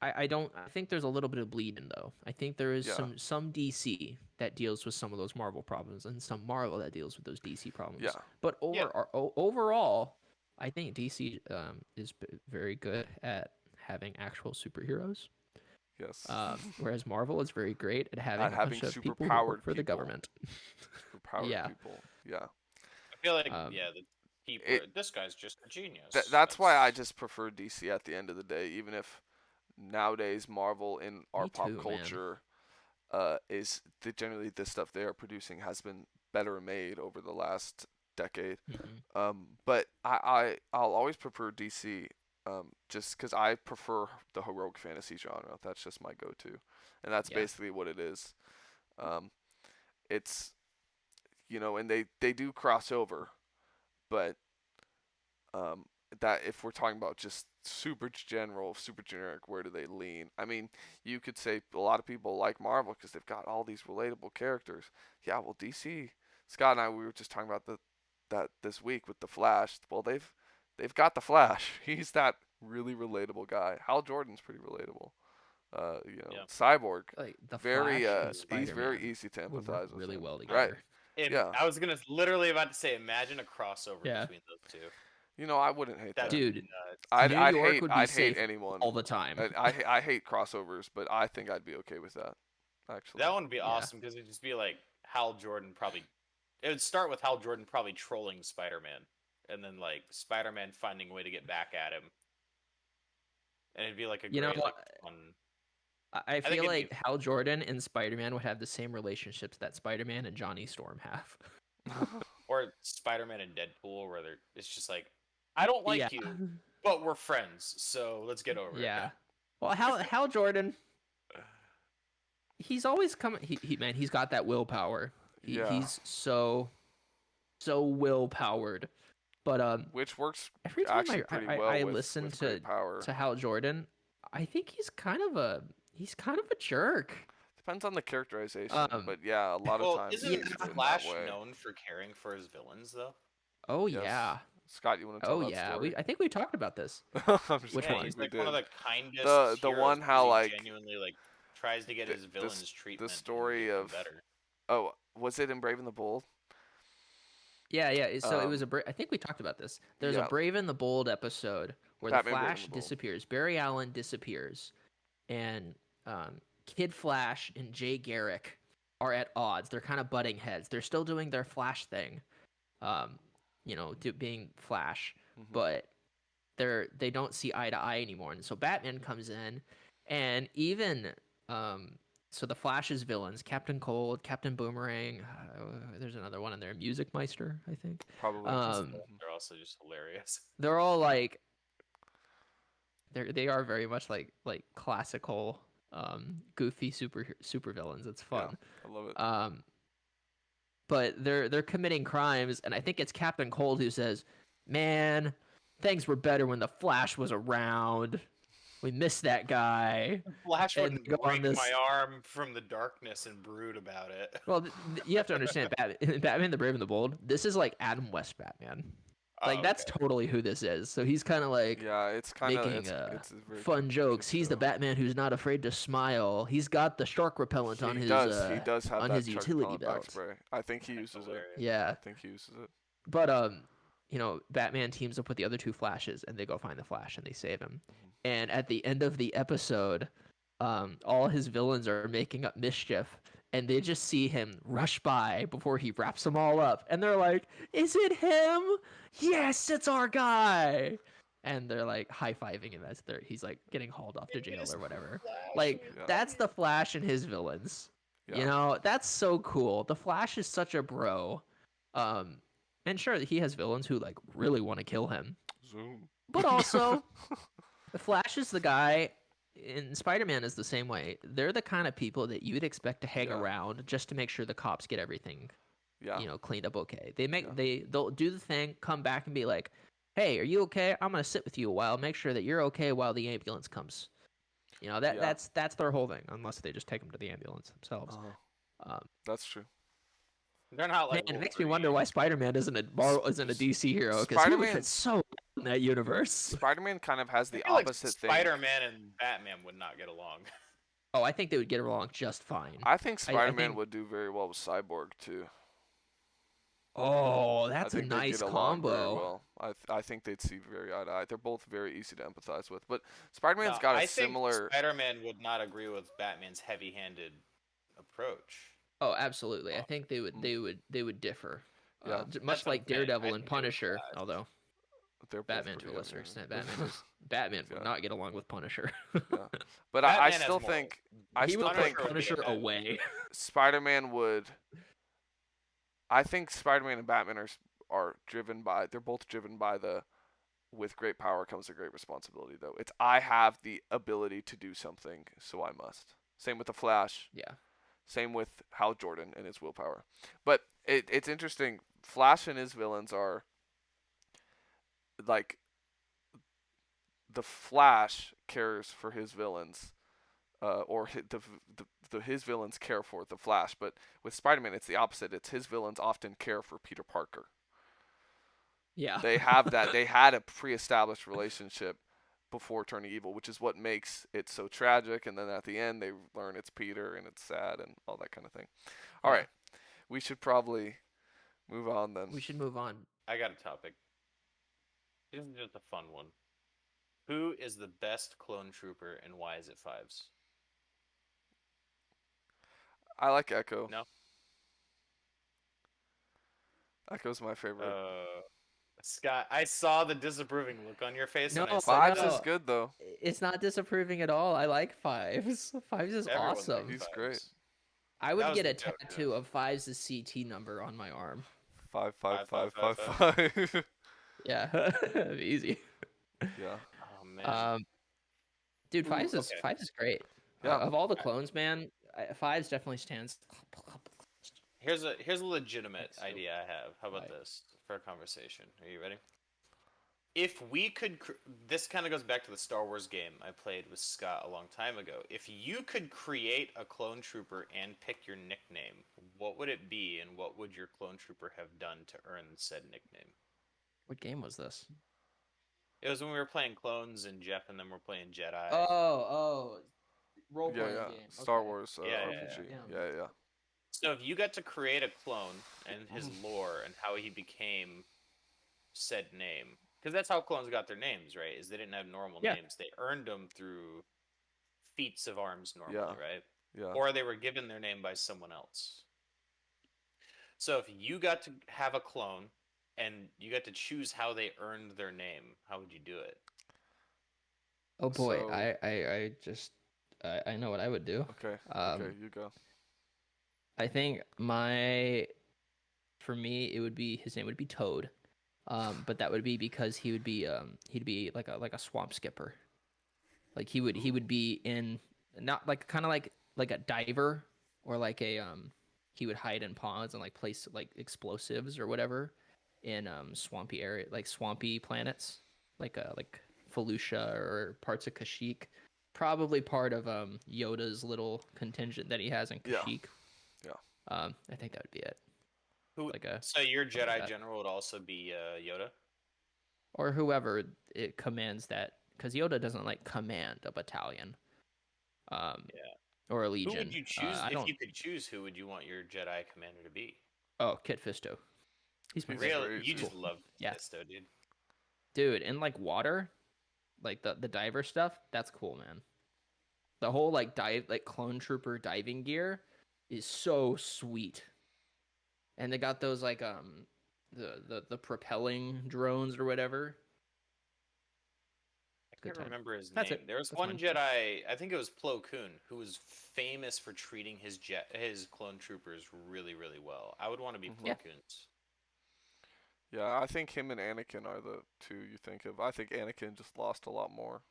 I don't. I think there's a little bit of bleeding though. I think there is yeah, some DC that deals with some of those Marvel problems, and some Marvel that deals with those DC problems. yeah, But Yeah. overall, I think DC is very good at having actual superheroes. yes. Whereas Marvel is very great at having At a having bunch of people who superpowered work for the people. government. Superpowered Yeah. people. Yeah. I feel like, Um, yeah, the people. It- This guy's just a genius. That's why I just prefer DC at the end of the day, even if nowadays Marvel in our Me pop too, man. culture is generally the stuff they are producing has been better made over the last decade. But I'll always prefer DC, just because I prefer the heroic fantasy genre. That's just my go-to, and that's Yeah. basically what it is. It's and they do cross over, but that if we're talking about just super general, super generic, where do they lean? I mean, you could say a lot of people like Marvel because they've got all these relatable characters. Yeah, well, DC, Scott and I, we were just talking about that this week with the Flash. Well, they've got the Flash. He's that really relatable guy. Hal Jordan's pretty relatable. Yeah. Cyborg, Like the very Flash and he's Spider-Man very easy to would empathize work with really him. well Right. together. Yeah. I was literally about to say, imagine a crossover Yeah. between those two. I wouldn't hate that. That'd be Dude, nuts. I'd New York hate would be I'd safe hate anyone. all the time. I hate crossovers, but I think I'd be okay with that. Actually. That one would be Yeah. awesome because it'd just be like Hal Jordan probably. It would start with Hal Jordan probably trolling Spider-Man, and then like Spider-Man finding a way to get back at him, and it'd be like a You know great what? like fun. I think feel it'd like be- Hal Jordan and Spider-Man would have the same relationships that Spider-Man and Johnny Storm have. Or Spider-Man and Deadpool, where it's just like, I don't like yeah. you, but we're friends, so let's get over it. Yeah. Well, Hal Jordan, he's always coming. He's got that willpower. Yeah. He's so will powered. But which works every time actually pretty well I with, listen with to great power. Hal Jordan, I think he's kind of a jerk. Depends on the characterization, Um, but yeah, a lot Well, of times isn't it's in that Flash way. known for caring for his villains, though? Oh Yes. yeah. Scott, you want to tell Oh that yeah. story? I think we talked about this. I'm just Which kidding, one? He's we like one of did. the kindest. The heroes one because how, he like, genuinely like tries to get the- his the villains s- treatment. and story make them of- better. Oh, was it in Brave and the Bold? Yeah. So it was Um, I think we talked about this. There's yeah. a Brave and the Bold episode where Batman the Brave and Flash the Bold. disappears. Barry Allen disappears, and Kid Flash and Jay Garrick are at odds. They're kind of butting heads. They're still doing their Flash thing, being Flash, Mhm. but they don't see eye to eye anymore. And so Batman comes in, and even so the Flash's villains, Captain Cold, Captain Boomerang, there's another one in there, Music Meister, I think. Probably. Um, They're also just hilarious. They're all like they are very much like classical goofy super villains. It's fun. I love it. But they're committing crimes, and I think it's Captain Cold who says, "Man, things were better when the Flash was around. We missed that guy." Flash And would go on break this- my arm from the darkness and brood about it. Well, you have to understand, Batman the Brave and the Bold. This is like Adam West Batman. Like Oh, that's okay. totally who this is. So he's kind of like Yeah, it's kind of making it's a very fun jokes. good He's the show. Batman who's not afraid to smile. He's got the shark repellent on He his does have on that his shark utility repellent back belt. spray. I think he That's uses it. hilarious. Yeah, I think he uses it. but Batman teams up with the other two Flashes, and they go find the Flash and they save him. And at the end of the episode, all his villains are making up mischief, and they just see him rush by before he wraps them all up, and they're like, "Is it him? Yes, it's our guy!" And they're like high-fiving him as he's like getting hauled off to jail or whatever. Like Yeah. that's the Flash and his villains. Yeah. You know, that's so cool. The Flash is such a bro. And sure, he has villains who like really want to kill him, Zoom. but also the Flash is the guy. And Spider-Man is the same way. They're the kind of people that you would expect to hang Yeah. around just to make sure the cops get everything, Yeah. cleaned up okay. They'll do the thing, come back and be like, "Hey, are you okay? I'm gonna sit with you a while, make sure that you're okay while the ambulance comes." Yeah. That's their whole thing, unless they just take them to the ambulance themselves. That's true. They're not like. Man, it makes me wonder why Spider-Man isn't a DC hero, because he would Spider-Man- fit so well in that universe. Spider-Man kind of has the I feel like opposite thing. Spider-Man and Batman would not get along. Oh, I think they would get along just fine. I think I Spider-Man think- would do very well with Cyborg too. Oh, I that's a think they'd nice get along very combo. well. I think they'd see very eye to eye. They're both very easy to empathize with. But Spider-Man's No, got a I think similar. Spider-Man would not agree with Batman's heavy-handed approach. Oh, absolutely. I think they would differ. Yeah. Much That's what like I'm saying. Daredevil I and think they would Punisher, clash. although They're both Batman to pretty a lesser heavy-handed. extent. Batman would Yeah. not get along with Punisher. But I Batman has still more- think I he still would think put Punisher would be a bad- away. Spider-Man would. I think Spider-Man and Batman are driven by. They're both driven by the. With great power comes a great responsibility, though. It's I have the ability to do something, so I must. Same with the Flash. Yeah. Same with Hal Jordan and his willpower. But it's interesting. Flash and his villains are like the Flash cares for his villains, or his villains care for the Flash. But with Spider-Man, it's the opposite. It's his villains often care for Peter Parker. Yeah. They have that. They had a pre-established relationship before turning evil, which is what makes it so tragic. And then at the end, they learn it's Peter, and it's sad, and all that kind of thing. All Yeah. right, we should probably move on then. We should move on. I got a topic. This is just a fun one. Who is the best clone trooper, and why is it Fives? I like Echo. No. Echo's my favorite. Scott, I saw the disapproving look on your face when I No, said Fives no. is good though. It's not disapproving at all. I like Fives. Fives is Everyone awesome. likes He's Fives. great. I That would was get a the joke, tattoo of Fives' CT number on my arm. 55555. Yeah, easy. Yeah. Oh man. Dude, Ooh, Fives is okay. Fives is great. Yeah. Of all the clones, man, Fives definitely stands. Here's a legitimate So- idea I have. How about Right. this for a conversation? Are you ready? If we could, this kind of goes back to the Star Wars game I played with Scott a long time ago. If you could create a clone trooper and pick your nickname, what would it be, and what would your clone trooper have done to earn said nickname? What game was this? It was when we were playing clones, and Jeff and them were playing Jedi. Oh, role Yeah, playing yeah. game. Star Okay. Wars Yeah, RPG. yeah. Yeah. So if you got to create a clone and his lore and how he became said name, because that's how clones got their names, right? Is they didn't have normal Yeah. names; they earned them through feats of arms normally, Yeah. right? Yeah. Or they were given their name by someone else. So if you got to have a clone and you got to choose how they earned their name, how would you do it? Oh boy, So- I just I know what I would do. Okay. Um, You go. I think for me it would be his name would be Toad, but that would be because he'd be like a swamp skipper, like he would be in not like kind of like a diver or like a he would hide in ponds and like place like explosives or whatever in swampy area like swampy planets like Felucia or parts of Kashyyyk. Probably part of Yoda's little contingent that he has in Yeah. Kashyyyk. Yeah. I think that would be it. Who? Like a So your Jedi that. general would also be Yoda. or whoever it commands that, because Yoda doesn't like command a battalion. Yeah. Or a Who legion. would you choose I if don't. you could choose? Who would you want your Jedi commander to be? Oh, Kit Fisto. He's my He's favorite. Really, great, you dude. just love Yeah. Fisto, dude. Dude, in like water, like the diver stuff, that's cool, man. The whole like clone trooper diving gear is so sweet. And they got those like the propelling drones or whatever. I Good can't time. remember his That's name. it. There was That's one mine. Jedi, I think it was Plo Koon, who was famous for treating his clone troopers really, really well. I would want to be Plo Yeah. Koon's. Yeah, I think him and Anakin are the two you think of. I think Anakin just lost a lot more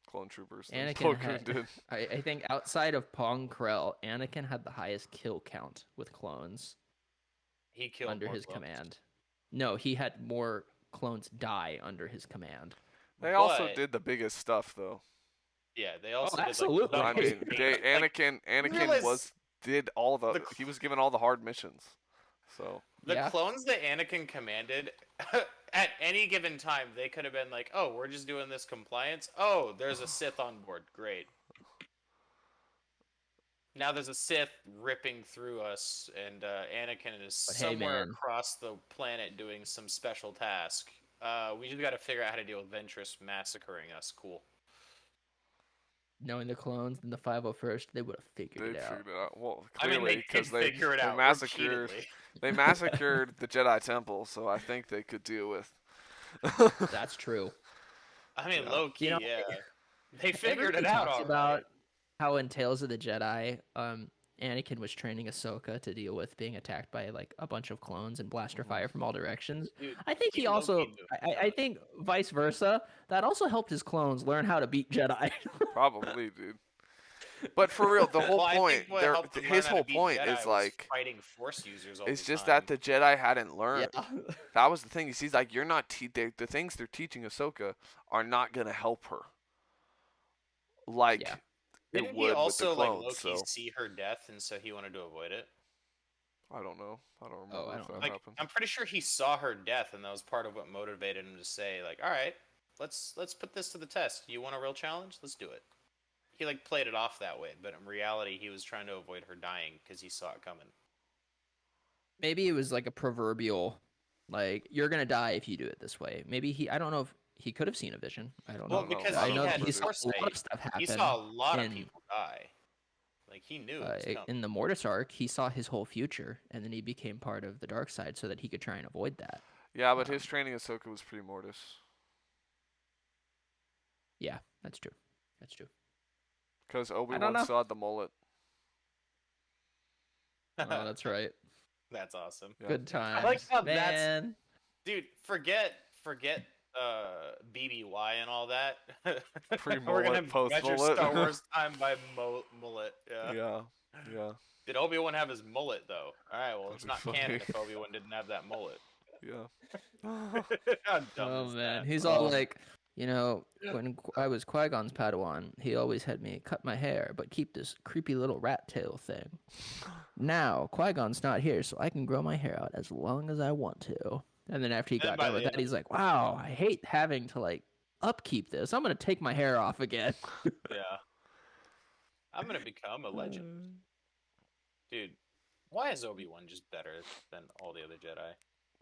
clone troopers than Anakin Plo Koon had, did. I think outside of Pong Krell, Anakin had the highest kill count with clones He killed under more his clones. command. No, he had more clones die under his command. They also But- did the biggest stuff though. Yeah, they also did absolutely. like, the I most mean, basic- Anakin realize did all the the he was given all the hard missions. So the Yeah. clones that Anakin commanded at any given time, they could have been like, "Oh, we're just doing this compliance. Oh, there's a Sith on board. Great. Now there's a Sith ripping through us, and Anakin is But hey, somewhere man. across the planet doing some special task. We just got to figure out how to deal with Ventress massacring us. Cool. Knowing the clones in the 501st, they would have figured they it out. figured it out. Well, I mean, clearly they because did figure it they out massacred repeatedly. they massacred the Jedi Temple, so I think they could deal with. That's true. I mean, Yeah. low key, You know, yeah. They figured Everybody it out talks all about right. how in Tales of the Jedi, Anakin was training Ahsoka to deal with being attacked by like a bunch of clones and blaster fire from all directions. Dude, I think he low-key also, knew it. I think vice versa, that also helped his clones learn how to beat Jedi. Probably, dude. But for real, the whole Well, I point, think what there, helped them his learn how whole to beat point Jedi is was like, fighting Force users all it's the just time. that the Jedi hadn't learned. yeah. That was the thing. He's like, you're not the things they're teaching Ahsoka are not gonna help her. Like Yeah. it Didn't would he also with the clones. like low-key So see her death, and so he wanted to avoid it? I don't know. I don't remember I if don't that know. Like, happened. I'm pretty sure he saw her death, and that was part of what motivated him to say, like, all right, let's put this to the test. You want a real challenge? Let's do it. He like played it off that way, but in reality, he was trying to avoid her dying because he saw it coming. Maybe it was like a proverbial, like, you're gonna die if you do it this way. Maybe I don't know if he could have seen a vision. I don't Well, know. because I I he don't know that had remember he saw a lot foresight. of stuff He happen. saw a lot of in, people die. Like he knew it was coming. in the Mortis arc, he saw his whole future, and then he became part of the dark side so that he could try and avoid that. Yeah, but his training Ahsoka was pretty Mortis. Yeah, that's true. That's true. Because don't Obi-Wan know. still had the mullet. Oh, that's right. That's awesome. Yeah. Good times. I like how man. Dude, forget BBY and all that. Pre-mullet, We're gonna measure post-mullet. Star Wars time by mullet. Yeah. Yeah. Yeah. Did Obi-Wan have his mullet though? All right, well it's That'd not be canon funny. if Obi-Wan didn't have that mullet. Yeah. How dumb Oh is man, that? he's all like, when I was Qui-Gon's Padawan, he always had me cut my hair, but keep this creepy little rat tail thing. Now Qui-Gon's not here, so I can grow my hair out as long as I want to. And then after he And got by done with the that, end he's like, "Wow, I hate having to like upkeep this. I'm gonna take my hair off again." Yeah. I'm gonna become a legend. Dude, why is Obi-Wan just better than all the other Jedi?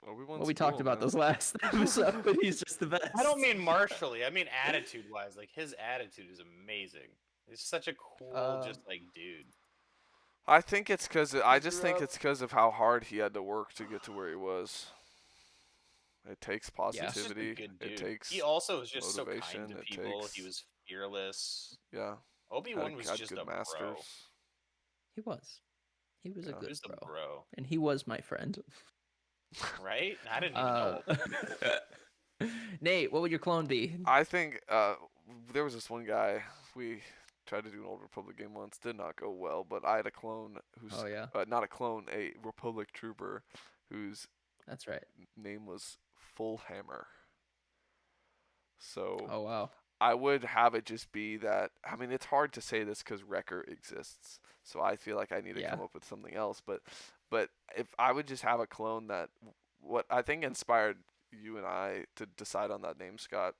Obi-Wan's Well, we talked cool, about man. this last episode, but he's just the best. I don't mean martially. I mean attitude-wise. Like his attitude is amazing. He's such a cool, just like dude. I think it's because I just think Rough. it's because of how hard he had to work to get to where he was. It takes He's just a positivity. good It dude. takes He also was just so motivation, kind to it people. takes- He was fearless. yeah. Obi-Wan was had just good a masters. bro. He was. He was a Yeah. He good was bro. a bro, And he was my friend. right? I didn't even know. Nate, what would your clone be? I think there was this one guy we tried to do an Old Republic game once. Did not go well, but I had a clone who's Oh yeah, not a clone, a Republic trooper whose that's right. name was Full Hammer. So Oh wow. I would have it just be that. I mean, it's hard to say this because Wrecker exists, so I feel like I need to Yeah. come up with something else. But if I would just have a clone that, what I think inspired you and I to decide on that name, Scott,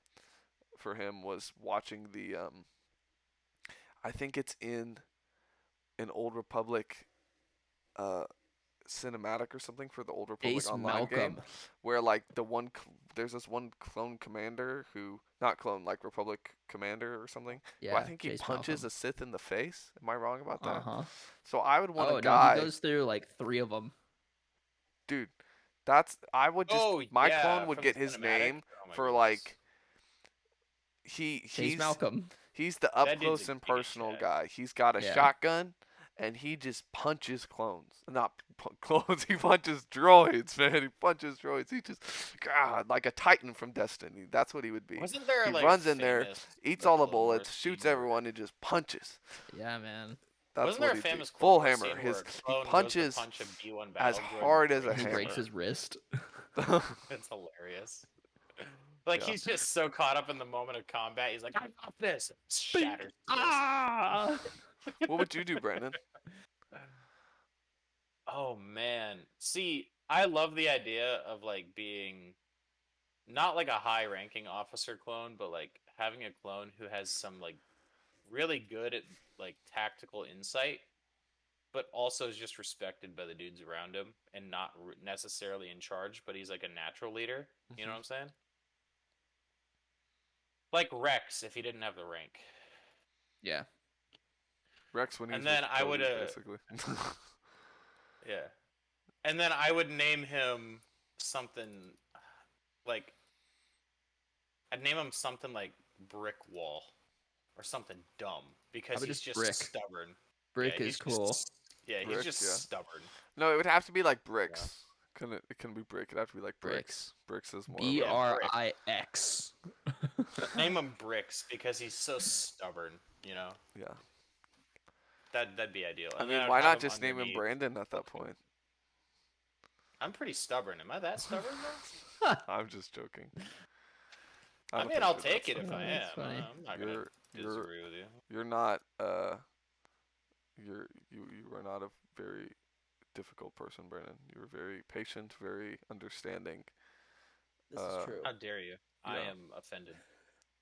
for him was watching the I think it's in an Old Republic cinematic or something for the Old Republic Ace online game, Malcolm. where like there's this one clone commander who, not clone, like Republic commander or something, who Yeah. I think he Jace punches Malcolm. a Sith in the face. Am I wrong about that? Uh-huh. So I would want Oh a no, guy, he goes through like 3 of them. dude. I would just my clone would from get the his cinematic? name Oh my for goodness. like Chase he's Malcolm. he's the up That dude's close a and giga personal Chad. guy. He's got a Yeah. shotgun, and he just punches clones. Not clones. He punches droids, man. He punches droids. He just, God, like a Titan from Destiny. That's what he would be. Wasn't there He like runs in there, famous, Eats like, all the Clone Wars bullets, shoots scene where- everyone, and just punches. Yeah, man. That's Wasn't what there a he'd be. famous Clone Full Wars hammer. scene where a He clone goes to punches punch a B1 as battle droid hard as before a He he breaks hits his wrist. It's hilarious. Like Yeah. he's just so caught up in the moment of combat. He's like, "I got this!" Shatters. his wrist. Ah! What would you do, Brandon? Oh man. See, I love the idea of like being not like a high ranking officer clone, but like having a clone who has some like really good at like tactical insight, but also is just respected by the dudes around him and not necessarily in charge, but he's like a natural leader. You know what I'm saying? Like Rex if he didn't have the rank. Yeah. Rex when he's And then with I would, Cody, basically. Yeah. And then I would name him something like I'd name him something like Brick Wall or something dumb because How about he's just just Brick? stubborn. Brick Yeah, is he's cool. Just, yeah, Brick, he's just yeah. stubborn. No, it would have to be like bricks. It couldn't be brick. It'd have to be like Bricks. bricks. Bricks is more. of a- BRIX. Name him Bricks because he's so stubborn, you know? Yeah. That'd be ideal. I And then mean, I'd why have not him just name him underneath. Brandon at that point? I'm pretty stubborn. Am I that stubborn though? I'm just joking. I don't mean, think I'll you're that take it if stubborn. I am. That's funny. I'm not gonna You're disagree with you. you're not you are not a very difficult person, Brandon. You were very patient, very understanding. This is true. How dare you? I Yeah. am offended.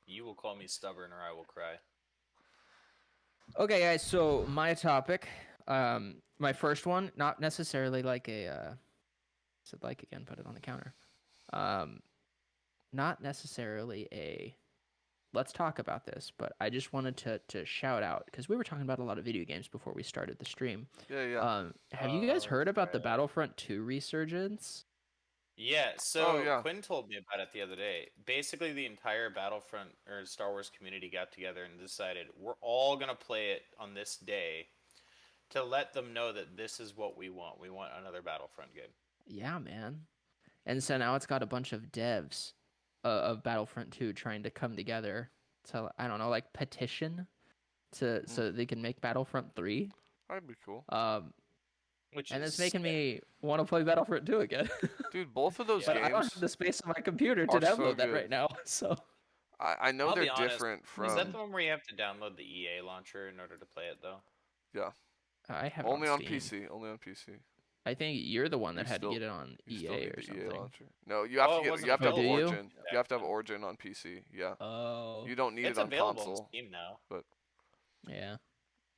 You will call me stubborn or I will cry. Okay, guys. So my topic, my first one, not necessarily like a, said like again, put it on the counter. Not necessarily a. Let's talk about this, but I just wanted to shout out because we were talking about a lot of video games before we started the stream. Yeah. Have you guys Oh, heard about the right. Battlefront 2 resurgence? Yeah, so yeah. Quinn told me about it the other day. Basically, the entire Battlefront or Star Wars community got together and decided we're all going to play it on this day to let them know that this is what we want. We want another Battlefront game. Yeah, man. And so now it's got a bunch of devs of Battlefront 2 trying to come together to, I don't know, like petition to so they can make Battlefront 3. That'd be cool. Which And is it's making sick. me want to play Battlefront 2 again. Dude, both of those But I don't games, have the space on my computer to are so download that good. right now. So I know I'll they're be honest, different is that from. the one where you have to download the EA launcher in order to play it, though? Yeah. I have Only it on Steam. PC. Only on PC. I think you're the one that You had still- to get it on You EA still need or the something. EA launcher. No, you have Oh, to it get. wasn't You have to have available. Origin. You have to have Origin on PC. Yeah. Oh. You don't need It's it on available console. on Steam now. Yeah.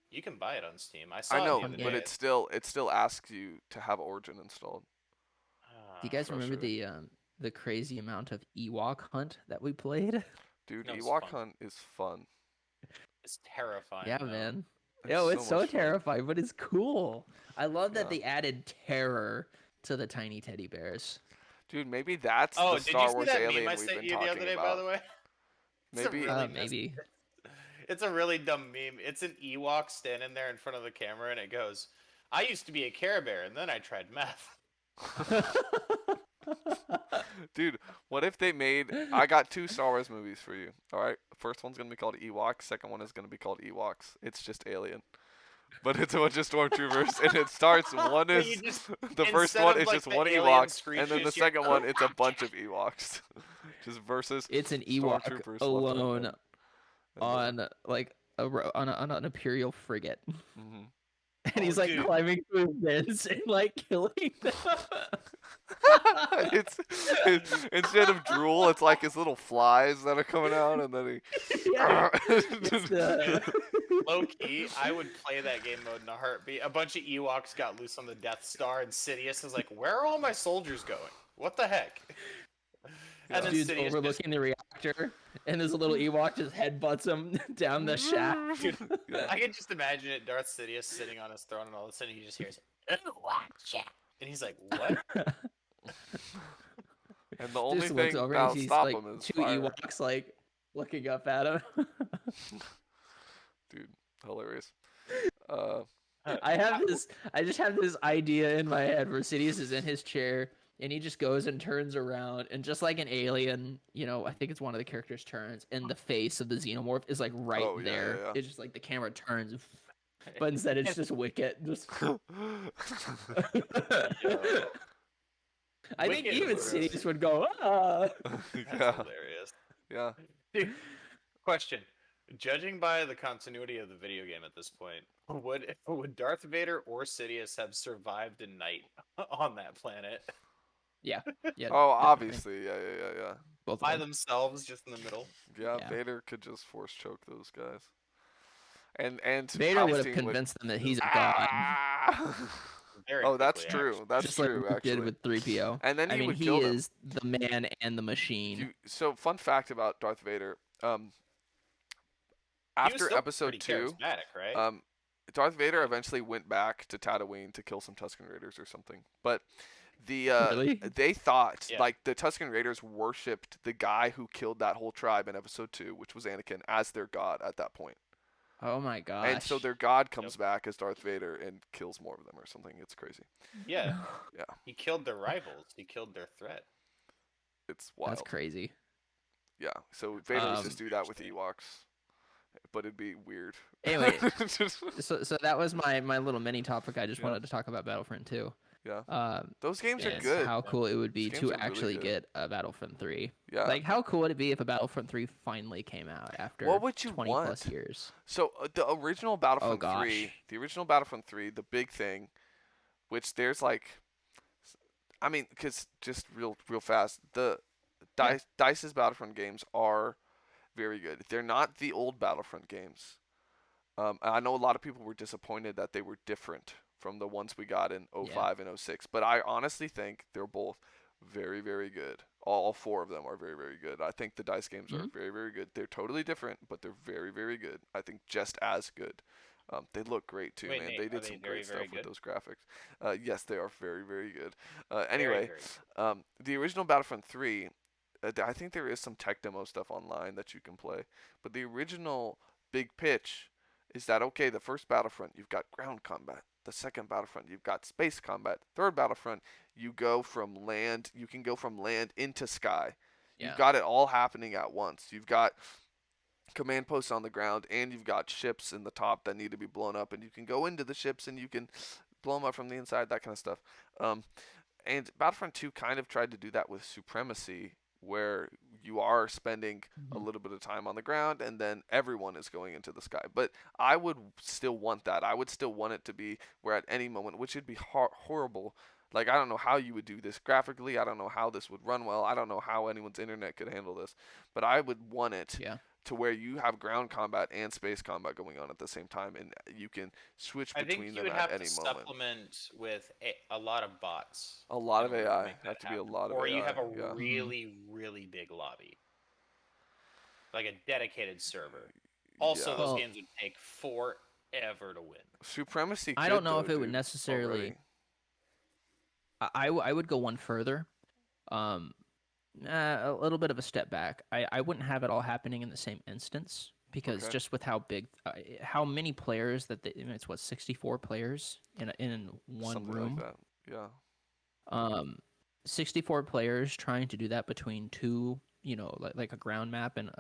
You can buy it on Steam. I saw I know, it the other but day. it still asks you to have Origin installed. Do you guys remember the crazy amount of Ewok hunt that we played? Dude, No, it's Ewok fun. Hunt is fun. It's terrifying. Yeah, though. man. Yo, it's so much fun. terrifying, but it's cool. I love that Yeah. they added terror to the tiny teddy bears. Dude, maybe that's Oh, the did Star you see Wars that alien meme I we've sent been you the talking other day, about. by the way? It's a Maybe. really Maybe. It's a really dumb meme. It's an Ewok standing there in front of the camera, and it goes, "I used to be a Care Bear, and then I tried meth." Dude, what if they made? I got 2 Star Wars movies for you. All right, first one's gonna be called Ewoks. Second one is gonna be called Ewoks. It's just Alien, but it's a bunch of stormtroopers, and it starts. One Yeah, is you just- the first instead one of, is like, just the one alien Ewok, and then the screeches, you're- second one it's a bunch of Ewoks, just versus It's an Ewok stormtroopers left and alone right. on like on an Imperial frigate, Mhm. and he's Oh, like dude. climbing through vents and like killing them. it's instead of drool, it's like his little flies that are coming out, and then he. Yeah. It's the... Low key, I would play that game mode in a heartbeat. A bunch of Ewoks got loose on the Death Star, and Sidious is like, "Where are all my soldiers going? What the heck?" And then Dude's Sidious just overlooking the reactor, and this little Ewok just headbutts him down the shaft. Dude, Yeah. I can just imagine it, Darth Sidious sitting on his throne, and all of a sudden he just hears, "Watch," and he's like, "What?" And the only Just looks thing over that'll and sees stop like him is 2 fire. Ewoks like looking up at him. Dude, hilarious. I just have this idea in my head where Sidious is in his chair and he just goes and turns around, and just like an alien, you know, I think it's one of the characters turns, and the face of the xenomorph is like right Oh, yeah, there. yeah, yeah. It's just like the camera turns, but instead it's just Wicket. Just I think Wicket even is Sidious would go, ah. That's yeah, hilarious. yeah. Dude, question. Judging by the continuity of the video game at this point, would Darth Vader or Sidious have survived a night on that planet Yeah. Oh, definitely. obviously, yeah. Both of by them. themselves, just in the middle? Yeah, Yeah. Vader could just force choke those guys. And Vader would have Palpatine convinced them that he's a god, Ah! Very Oh, that's quickly, true. actually. That's just like true. Luke Actually, did with 3PO. and then I he mean, would he kill them. is the man and the machine. So, fun fact about Darth Vader. He was After still episode pretty 2, charismatic, right? Darth Vader eventually went back to Tatooine to kill some Tusken Raiders or something. But the Really? they thought Yeah. like the Tusken Raiders worshipped the guy who killed that whole tribe in episode 2, which was Anakin, as their god at that point. Oh my gosh. And so their god comes back as Darth Vader and kills more of them or something. It's crazy. Yeah. Yeah. He killed their rivals. He killed their threat. It's wild. That's crazy. Yeah. So Vader would Um, just do that with Interesting. Ewoks, but it'd be weird. Anyway, So that was my little mini topic. I just Yeah. wanted to talk about Battlefront 2. Yeah. Those games are And good. how cool it would be Those to games are really actually good. get a Battlefront 3. Yeah. Like, how cool would it be if a Battlefront 3 finally came out after What would you 20 want? plus years? So the original Battlefront gosh. 3, the original Battlefront 3, the big thing which there's like, I mean, because just real fast, the Yeah. Dice's Battlefront games are very good. They're not the old Battlefront games. I know a lot of people were disappointed that they were different from the ones we got in Yeah. 05 and 06, but I honestly think they're both very, very good. All four of them are very, very good. I think the Dice games are Mhm. very, very good. They're totally different, but they're very, very good. I think just as good. They look great too, Wait, man. Nate, They are did they some very, great very stuff with good? those graphics. Yes, they are very, very good. Very, Anyway, very the original Battlefront 3, I think there is some tech demo stuff online that you can play, but the original big pitch is that okay, the first Battlefront, you've got ground combat. The second Battlefront, you've got space combat. Third Battlefront, you can go from land into sky. You've Yeah. got it all happening at once. You've got command posts on the ground, and you've got ships in the top that need to be blown up, and you can go into the ships and you can blow them up from the inside, that kind of stuff. Um, and Battlefront 2 kind of tried to do that with Supremacy, where you are spending a Mhm. little bit of time on the ground and then everyone is going into the sky. But I would still want that. I would still want it to be where at any moment, which would be horrible. Like, I don't know how you would do this graphically. I don't know how this would run well. I don't know how anyone's internet could handle this. But I would want it Yeah. to where you have ground combat and space combat going on at the same time, and you can switch I think between you them would at have any to moment. supplement with a lot of bots A lot in of order to AI. make Have that to be a happen. lot of Or you AI. have a Yeah. Mhm. really, really big lobby, like a dedicated server. Also, Yeah. those Well, games would take forever to win. Supremacy I could don't know though, if it would dude. necessarily. Already. I would go one further. Um, a little bit of a step back. I wouldn't have it all happening in the same instance because Okay. just with how big, how many players that it's what 64 players in one Something like room. that. Yeah. Um, 64 players trying to do that between two, like a ground map and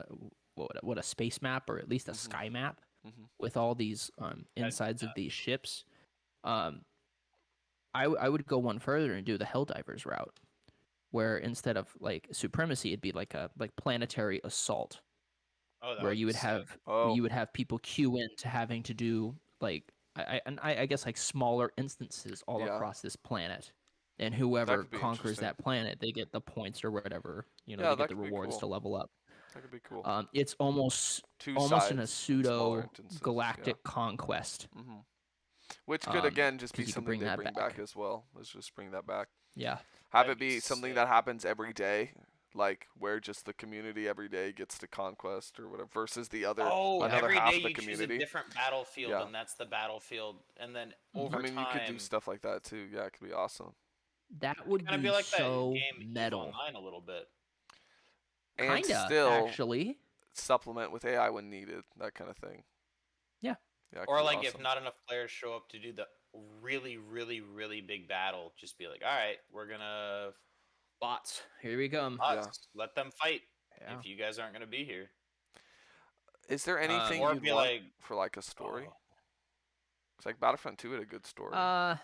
what a space map or at least a Mhm. sky map Mhm. with all these That'd be insides of these nuts. ships. Um, I would go one further and do the Helldivers route, where instead of like supremacy, it'd be like a planetary assault, Oh, that where would be sick. Oh. you would have people queue in to having to do like I guess like smaller instances all Yeah. across this planet, and That whoever could be conquers interesting. that planet, they get the points or whatever. Yeah, They get that the could be rewards cool. to level up. That could be cool. It's Two almost in a sides and smaller pseudo instances. Yeah. galactic conquest. Mhm. Which could again just be Because you could something bring they that bring back back. as well. Let's just bring that back. Yeah. Have That'd it be be something sick. that happens every day, like where just the community every day gets to conquest or whatever, versus the other Oh, another every half day of the you choose a community. different battlefield, Yeah. and that's the battlefield. And then Mhm. I over mean, you could do time, stuff like that too. Yeah, it could be awesome. That would kind of be be like that so game Eve metal. Online a little bit. And Kinda, still actually. supplement with AI when needed, that kind of thing. Yeah. Yeah, it could Or be like if awesome. not enough players show up to do the really, really, really big battle, just be like, all right, we're gonna Bots. Here we come. Yeah. let them fight Yeah. if you guys aren't gonna be here. Is there anything Or you'd be want like, for like a story? oh, It's like Battlefront 2 had a good story. uh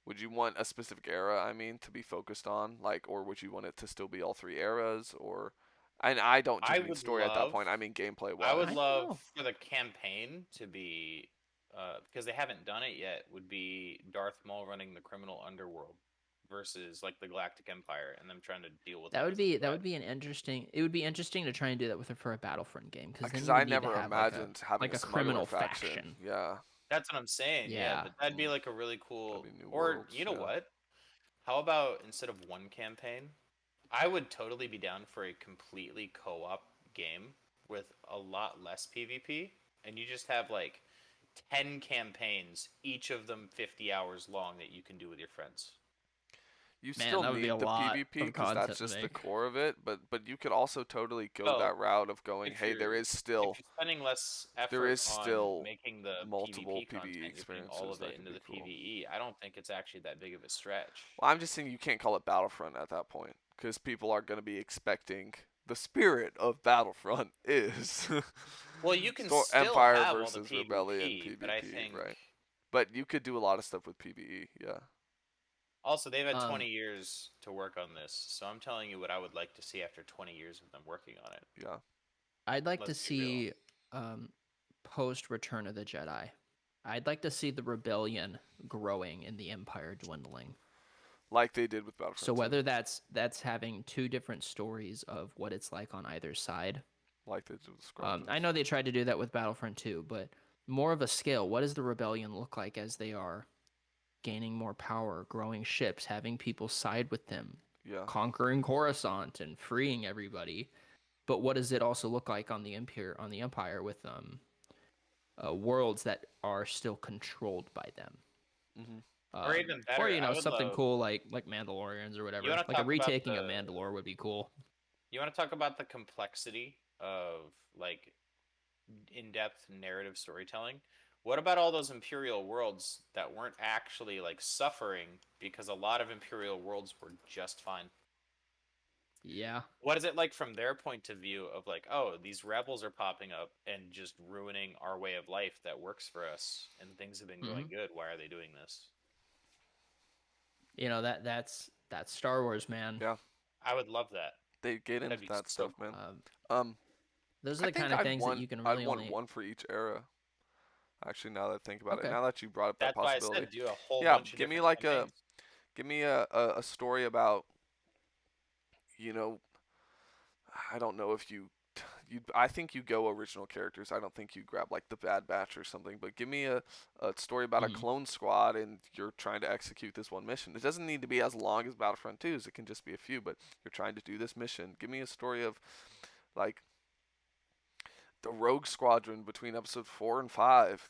Would you want a specific era, I mean, to be focused on? Like, or would you want it to still be all three eras? Or, and I don't I just mean would story at that love, point. I mean gameplay I would wise. I don't love know. for the campaign to be, because they haven't done it yet, would be Darth Maul running the criminal underworld versus like the Galactic Empire and them trying to deal with That would as be a threat. an interesting. It would be interesting to try and do that with for a Battlefront game because then Because you I would need to never have imagined having like a a smuggler criminal faction. faction. Yeah, That's what I'm saying. Yeah, Yeah. but that'd be Mm. like a really cool. That'd be new Or worlds. you know Yeah. what? How about instead of one campaign, I would totally be down for a completely co-op game with a lot less PvP, and you just have like 10 campaigns, each of them 50 hours long that you can do with your friends. You Man, still that would be need a the lot PvP of because that's content to just the make. core of it. But you could also totally go So, that route of going, if hey, there you're is still if you're spending less there effort is on still making the multiple PvP PvE content, you're putting all experiences of it that could into be the cool. PvE. I don't think it's actually that big of a stretch. Well, I'm just saying you can't call it Battlefront at that point because people are going to be expecting the spirit of Battlefront is Well, you can Sto- still Empire have all the versus Rebellion PvP, but I PvP, think right? But you could do a lot of stuff with PvE, yeah. also they've had 20 Um, years to work on this, so I'm telling you what I would like to see after 20 years of them working on it. Yeah. I'd like to Let's be real. see post Return of the Jedi. I'd like to see the rebellion growing and the empire dwindling. like they did with Battlefront So 2. whether that's having two different stories of what it's like on either side. Like they did with Squadrons. I know they tried to do that with Battlefront 2, but more of a scale. What does the rebellion look like as they are gaining more power, growing ships, having people side with them, Yeah. conquering Coruscant and freeing everybody? But what does it also look like on the Empire with worlds that are still controlled by them? hmm Or even better, or I would something love- cool like Mandalorians or whatever. wanna Like a talk about retaking of the- Mandalore would be cool. You want to talk about the complexity of like in-depth narrative storytelling? What about all those Imperial worlds that weren't actually like suffering because a lot of Imperial worlds were just fine? Yeah. What is it like from their point of view of like, oh, these rebels are popping up and just ruining our way of life that works for us and things have been going good. Why are they doing this? You know, that's Star Wars, man. Yeah. I would love that. They get into That'd be that so stuff, man. Um, those are I the think kind of I'd things want, that you can I'd really want only. one for each era. Actually, now that I think about Okay. it, now that you brought up that That's why I possibility, said do a whole Yeah, bunch of give me different like campaigns. give me a story about, I don't know if I think you go original characters. I don't think you grab like the Bad Batch or something. But give me a story about a clone squad and you're trying to execute this one mission. It doesn't need to be as long as Battlefront 2's. It can just be a few. But you're trying to do this mission. Give me a story of like the Rogue Squadron between episode 4 and 5.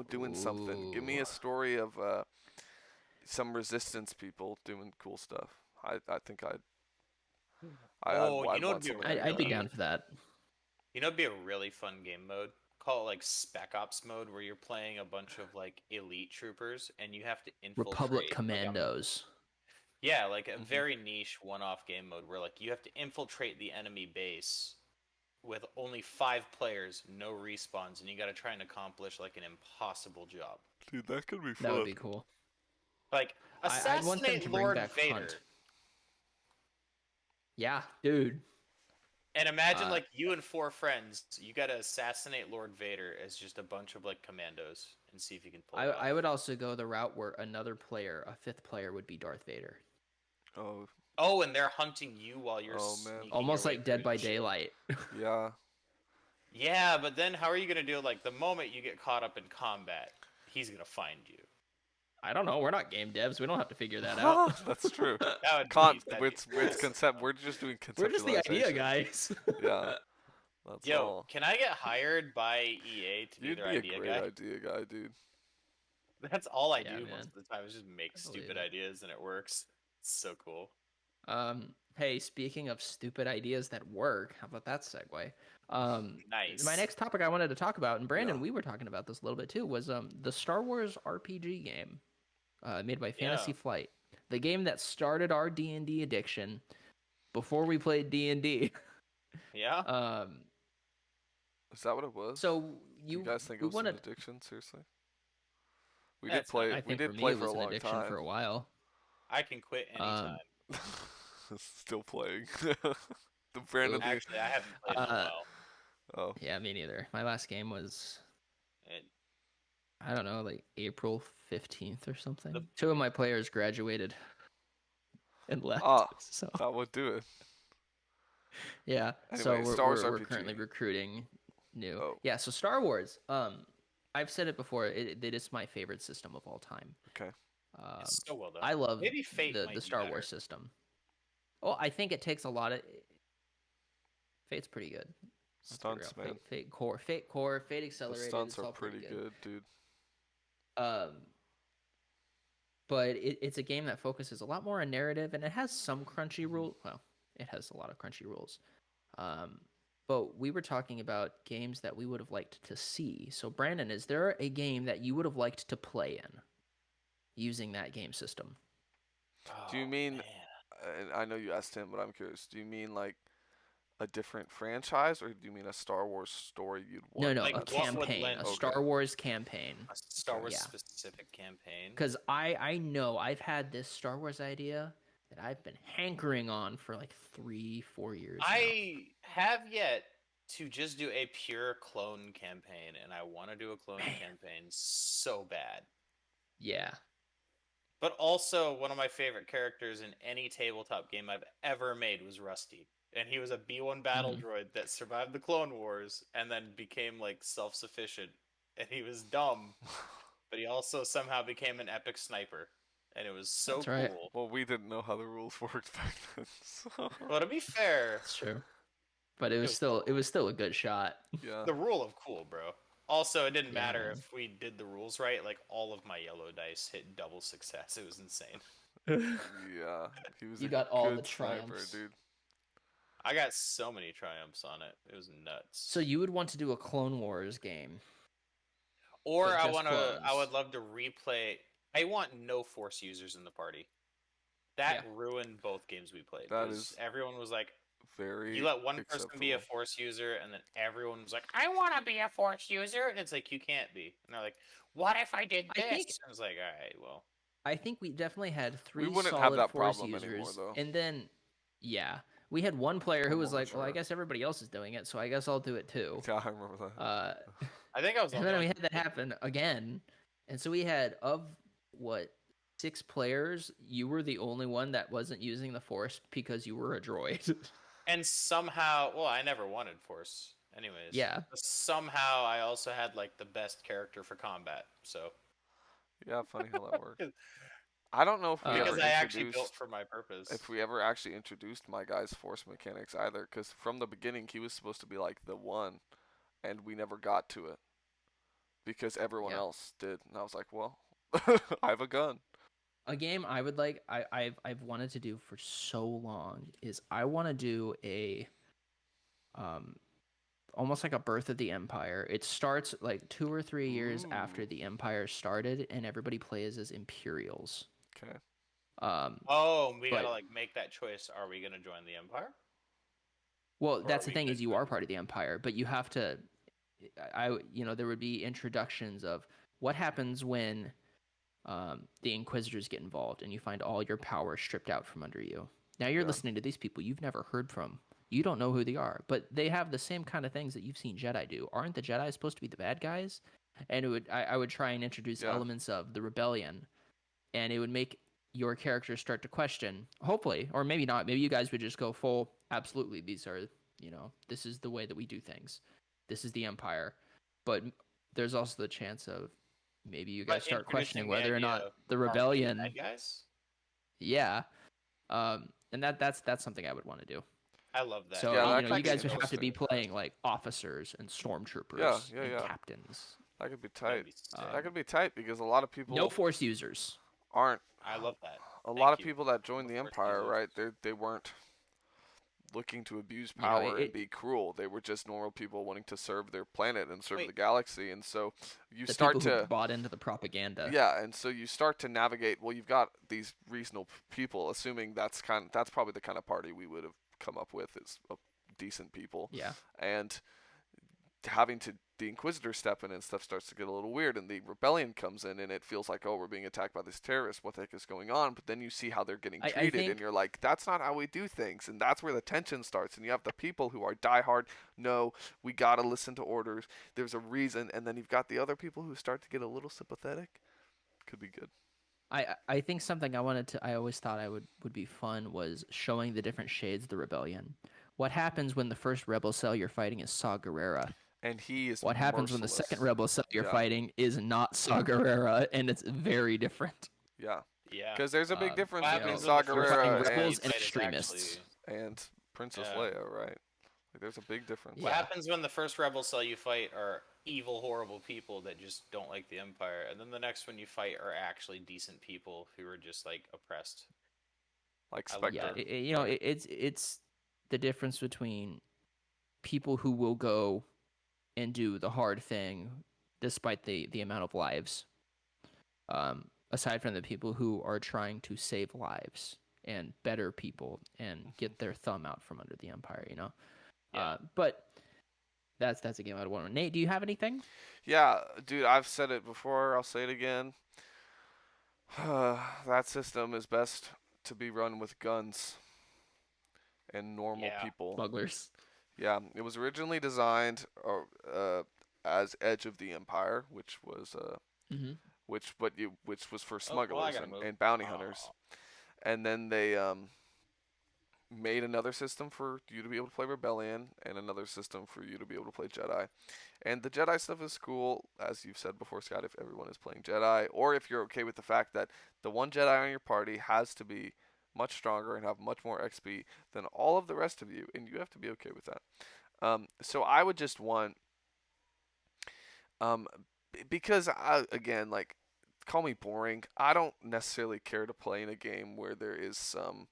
Doing something. Give me Ooh. a story of some Resistance people doing cool stuff. I think I'd Oh, I'd you know want what'd be something I'd, like I'd be that. down for that. You know, it'd be a really fun game mode. Call it like Spec Ops mode, where you're playing a bunch of like elite troopers, and you have to infiltrate. Republic like, a- Commandos. yeah, like a Mhm. very niche one-off game mode where like you have to infiltrate the enemy base with only 5 players, no respawns, and you got to try and accomplish like an impossible job. Dude, that could be fun. That would be cool. Like I'd want them assassinate to bring Lord back Vader. Hunt. Yeah, dude. And imagine Uh, like you and 4 friends, you got to assassinate Lord Vader as just a bunch of like commandos and see if you can pull it off. I would also go the route where another player, a 5th player, would be Darth Vader. Oh, Oh, and they're hunting you while you're Oh, man. sneaking Almost your way like Dead through by the shit. Daylight. yeah. Yeah, but then how are you gonna do it? Like the moment you get caught up in combat, he's gonna find you. I don't know. We're not game devs. We don't have to figure that out. That's true. That would It's be concept. We're just doing conceptualization. We're just the idea guys. Yeah. That's Yo, all. can I get hired by EA to be You'd their be a idea great guy? idea guy, dude. That's all I Yeah, do man. most of the time is just make I believe stupid it. ideas and it works. It's so cool. Hey, speaking of stupid ideas that work, how about that segue? Nice. My next topic I wanted to talk about, and Brandon, Yeah. we were talking about this a little bit too, was the Star Wars RPG game made by Fantasy Yeah. Flight, the game that started our D&D addiction before we played D&D. Yeah. Is that what it was? So Do you you guys think we it was wanted, an addiction? Seriously? We That's did play. I We think did for me play it for a was an long addiction time. for a while. I can quit anytime. Still playing. The brand of the. Actually, I haven't played in a while. Oh, Yeah, me neither. My last game was It, I don't know, like April 15th or something. The- 2 of my players graduated and left. Ah. So that would do it. yeah. So Anyway, we're, Star Wars we're RPG. currently recruiting new. Oh. Yeah, so Star Wars. I've said it before. It is my favorite system of all time. Okay. it's so well done. I love Maybe Fate might the be Star better. Wars system. Oh, I think it takes a lot of. Fate's pretty good. Let's be real. Stunts, man. Fate core, Fate The Accelerated. stunts it's are all pretty good, dude. But it's a game that focuses a lot more on narrative, and it has some crunchy rule. Well, it has a lot of crunchy rules. But we were talking about games that we would have liked to see. So, Brandon, is there a game that you would have liked to play in using that game system? Do you Oh, mean- man. And I know you asked him, but I'm curious. Do you mean like a different franchise, or do you mean a Star Wars story you'd want? No, Like, a what would campaign, lend- a Okay. Star Wars campaign. A Star Wars Yeah. specific campaign? Because I know I've had this Star Wars idea that I've been hankering on for like 3-4 years. now. I have yet to just do a pure clone campaign, and I want to do a clone campaign so bad. Yeah. But also, one of my favorite characters in any tabletop game I've ever made was Rusty. And he was a B1 battle droid that survived the Clone Wars and then became like self-sufficient. And he was dumb, but he also somehow became an epic sniper. And it was so That's right. cool. Well, we didn't know how the rules worked back then. So. Well, to be fair, That's true. But it was was still cool. a good shot. Yeah. The rule of cool, bro. Also, it didn't Yeah, matter man. if we did the rules right. Like, all of my yellow dice hit double success. It was insane. Yeah. He was You a got all the good sniper, triumphs. dude. I got so many triumphs on it. It was nuts. So you would want to do a Clone Wars game. Or but I just I clones. would love to replay. I want no Force users in the party. That ruined both games we played. That was is everyone was like, Very you let one person be a acceptable. Force user, and then everyone was like, I want to be a Force user, and it's like you can't be. And they're like, what if I did I this? think- I was like, all right, well, I think we definitely had three wouldn't have solid that Force problem users, anymore, though. and then we had one player who I'm was more like, "Well, I mature. guess everybody else is doing it, so I guess I'll do it too." Yeah, I remember that. I think I was. And then we had that happen again, and so we had of what 6 players, you were the only one that wasn't using the Force because you were a droid. And somehow, well, I never wanted Force, anyways. Yeah. But somehow, I also had like the best character for combat. So Yeah, funny how that worked. I don't know if we because ever I actually built introduced for my purpose. if we ever actually introduced my guy's force mechanics either, because from the beginning he was supposed to be like the one, and we never got to it because everyone Yeah. else did, and I was like, well, I have a gun. A game I would like, I've wanted to do for so long is I want to do a almost like a Birth of the Empire. It starts like 2 or 3 years after Ooh. the Empire started, and everybody plays as Imperials. Okay. Oh, we but- gotta like make that choice. Are we gonna join the Empire? Well, Or that's are the we thing just is you going are to- part of the Empire, but you have to. There would be introductions of what happens when the Inquisitors get involved and you find all your power stripped out from under you. Now you're Yeah. listening to these people you've never heard from. You don't know who they are, but they have the same kind of things that you've seen Jedi do. Aren't the Jedi supposed to be the bad guys? And I would try and introduce Yeah. elements of the rebellion, and it would make your characters start to question, hopefully, or maybe not. Maybe you guys would just go full, absolutely, these are, this is the way that we do things. This is the Empire. But there's also the chance of maybe you guys But start questioning introducing the whether or idea not of, the are we the rebellion. bad guys? Yeah. And that's something I would want to do. I love that. So Yeah, that you could be guys would have to be interesting. playing like officers and stormtroopers Yeah, and yeah. captains. That could be That'd tight. be sick. That could be tight because a lot of people No Force users. aren't. I love that. A Thank lot of you. people that joined the No Force Empire, users. right? They weren't looking to abuse You know, power and it- be cruel. They were just normal people wanting to serve their planet and serve Wait. the galaxy. And so you The start people who to bought into the propaganda. yeah, and so you start to navigate. Well, you've got these reasonable people, assuming that's probably the kind of party we would have come up with is decent people, Yeah. and having to the Inquisitor step in and stuff starts to get a little weird, and the rebellion comes in, and it feels like, oh, we're being attacked by these terrorists. What the heck is going on? But then you see how they're getting I treated, think- and you're like, that's not how we do things, and that's where the tension starts. And you have the people who are diehard, no, we gotta listen to orders. There's a reason, and then you've got the other people who start to get a little sympathetic. Could be good. I think something I always thought I would be fun was showing the different shades of the rebellion. What happens when the first rebel cell you're fighting is Saw Gerrera? And he is What happens when the merciless. second rebel cell you're Yeah. fighting is not Saw Gerrera, and it's very different. Yeah, Yeah. because there's a big difference What between happens Saw when the first fighting Gerrera rebel rebels you and fight is extremists. actually- and Princess Yeah. Leia, right? Like, there's a big difference. What Yeah. happens when the first rebel cell you fight are evil, horrible people that just don't like the Empire, and then the next one you fight are actually decent people who are just like oppressed? Like I love Spectre. Yeah, it's the difference between people who will go and do the hard thing despite the amount of lives. Aside from the people who are trying to save lives and better people and get their thumb out from under the Empire, Yeah. But that's a game I'd want to. Nate, do you have anything? Yeah, dude, I've said it before. I'll say it again. That system is best to be run with guns and normal Yeah. people. Smugglers. Yeah, it was originally designed as Edge of the Empire, which was Hmm. which was for Oh, well, I smugglers gotta move. and bounty hunters, Oh, and then they made another system for you to be able to play Rebellion and another system for you to be able to play Jedi. And the Jedi stuff is cool, as you've said before, Scott, if everyone is playing Jedi, or if you're okay with the fact that the one Jedi on your party has to be much stronger and have much more XP than all of the rest of you, and you have to be okay with that. So I would just want, um, because again, like, call me boring. I don't necessarily care to play in a game where there is some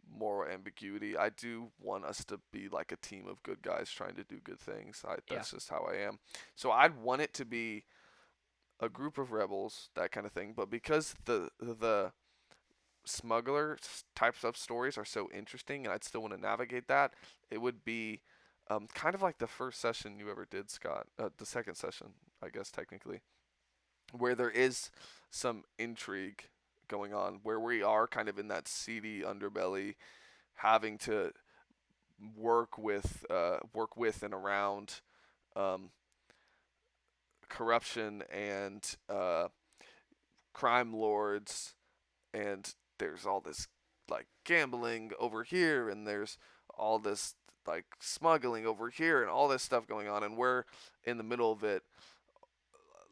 moral ambiguity. I do want us to be like a team of good guys trying to do good things. Yeah. That's just how I am. So I'd want it to be a group of rebels, that kind of thing. But because the smuggler types of stories are so interesting, and I'd still want to navigate that, it would be kind of like the first session you ever did, Scott. The second session, I guess technically, where there is some intrigue going on, where we are kind of in that seedy underbelly, having to work with and around um, corruption and crime lords, and there's all this like gambling over here, and there's all this like smuggling over here, and all this stuff going on, and we're in the middle of it,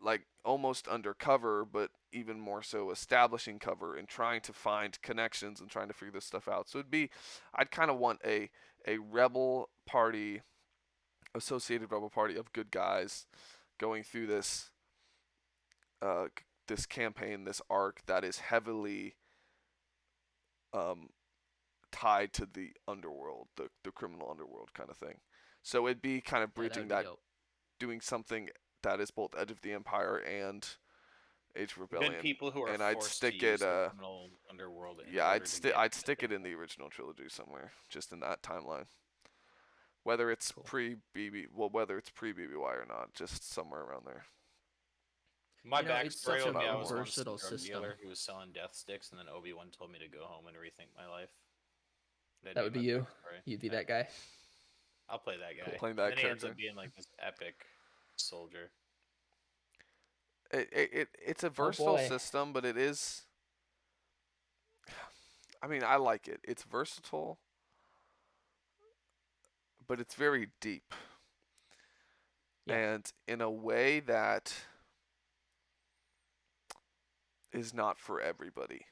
like almost undercover, but even more so establishing cover and trying to find connections and trying to figure this stuff out. So I'd kind of want a rebel party, associated rebel party of good guys going through uh, this campaign, this arc that is heavily um, tied to the underworld, the criminal underworld kind of thing. So it'd be kind of Yeah, that bridging would be that, dope. doing something that is both Edge of the Empire and Age of good Rebellion. people who are And I'd forced to stick it use the criminal underworld in yeah, order to get I'd to stick the it in the original trilogy somewhere, just in that timeline. Whether it's Cool. whether it's pre BBY or not, just somewhere around there. My It's backstory such what would a be I I would was want. once a versatile drug system. dealer who was selling death sticks, and then Obi-Wan told me to go home and rethink my life. That'd That be would be my you. backstory. You'd be Yeah, that guy. I'll play that guy. Cool. Playing And that then he ends character. up being like this epic soldier. It's a Oh versatile boy. system, but it is. I mean, I like it. It's versatile, but it's very deep, Yeah. and in a way that is not for everybody.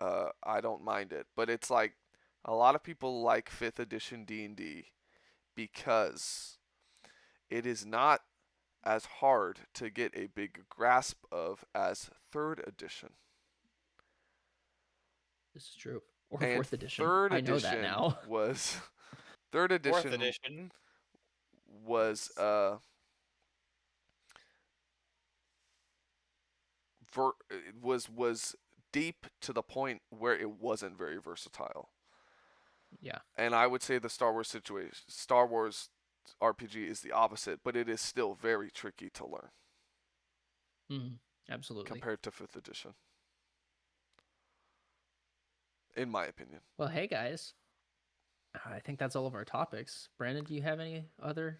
I don't mind it, but it's like a lot of people like 5th edition D&D because it is not as hard to get a big grasp of as 3rd edition. This is true. Or And fourth edition. 3rd I know that edition now. was 3rd Fourth edition edition was was deep to the point where it wasn't very versatile. Yeah. And I would say the Star Wars RPG is the opposite, but it is still very tricky to learn Absolutely. compared to 5th edition, in my opinion. Well, hey guys. I think that's all of our topics. Brandon, do you have any other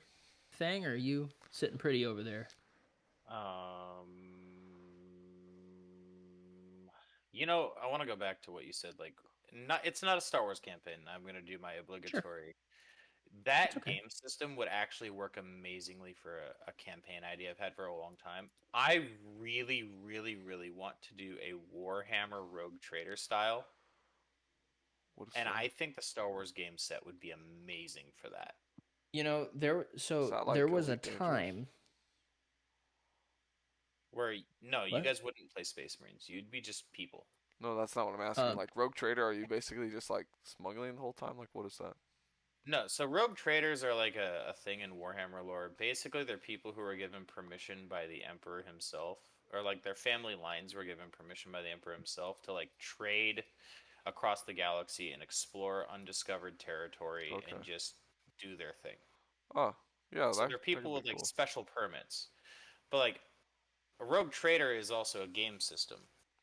thing, or are you sitting pretty over there? I want to go back to what you said. Like, it's not a Star Wars campaign. I'm gonna do my obligatory. It's That okay. game system would actually work amazingly for a campaign idea I've had for a long time. I really, really, really want to do a Warhammer Rogue Trader style, What is and that? I think the Star Wars game set would be amazing for that. There Is that like there was a Elite Dangerous? time. Where no, you What? guys wouldn't play Space Marines. You'd be just people. No, that's not what I'm asking. Um, Like Rogue Trader, are you basically just like smuggling the whole time? Like what is that? No, so rogue traders are like a thing in Warhammer lore. Basically, they're people who are given permission by the Emperor himself, or like their family lines were given permission by the Emperor himself to like trade across the galaxy and explore undiscovered territory Okay. and just do their thing. Oh, yeah, So that they're that people could with be like cool. special permits. But like a rogue trader is also a game system.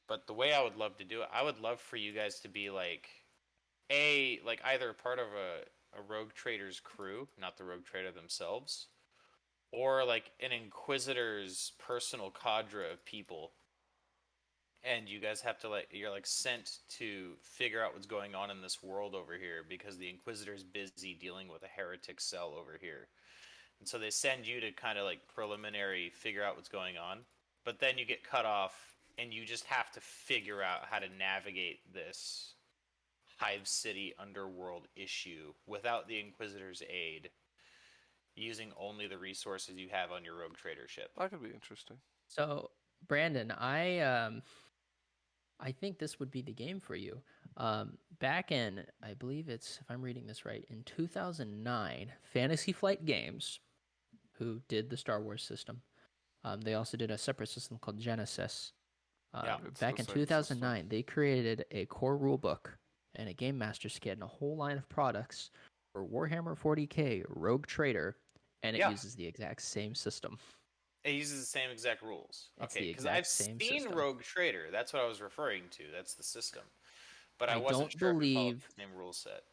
But the way I would love to do it, I would love for you guys to be like either part of a rogue trader's crew, not the rogue trader themselves, or like an inquisitor's personal cadre of people, and you guys have to you're like sent to figure out what's going on in this world over here because the inquisitor's busy dealing with a heretic cell over here. And so they send you to kind of like preliminary figure out what's going on, but then you get cut off and you just have to figure out how to navigate this Hive City underworld issue without the Inquisitor's aid, using only the resources you have on your rogue trader ship. That could be interesting. So, Brandon, I think this would be the game for you. Back in, I believe it's, if I'm reading this right, in 2009, Fantasy Flight Games, who did the Star Wars system, they also did a separate system called Genesis. Back in 2009, they created a core rulebook and a Game Master's Kit and a whole line of products for Warhammer 40k Rogue Trader, and it uses the exact same system. It uses the same exact rules. It's okay, because I've seen system. Rogue Trader. That's what I was referring to. That's the system. But I wasn't sure if it followed the same rule set.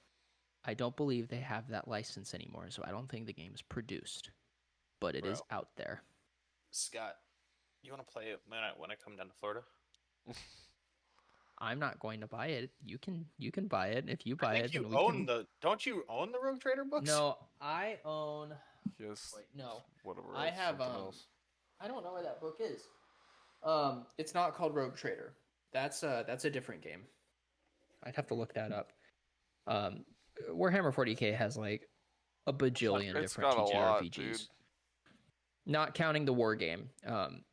I don't believe they have that license anymore, so I don't think the game is produced. But it is out there. Scott, you want to play it when I come down to Florida? I'm not going to buy it. You can buy it. If you buy it, you own don't you own the Rogue Trader books? No, I own. Yes. Wait, no. Whatever. I have else. I don't know where that book is. It's not called Rogue Trader. That's a different game. I'd have to look that up. Warhammer 40k has like a bajillion different TTRPGs. Not counting the war game.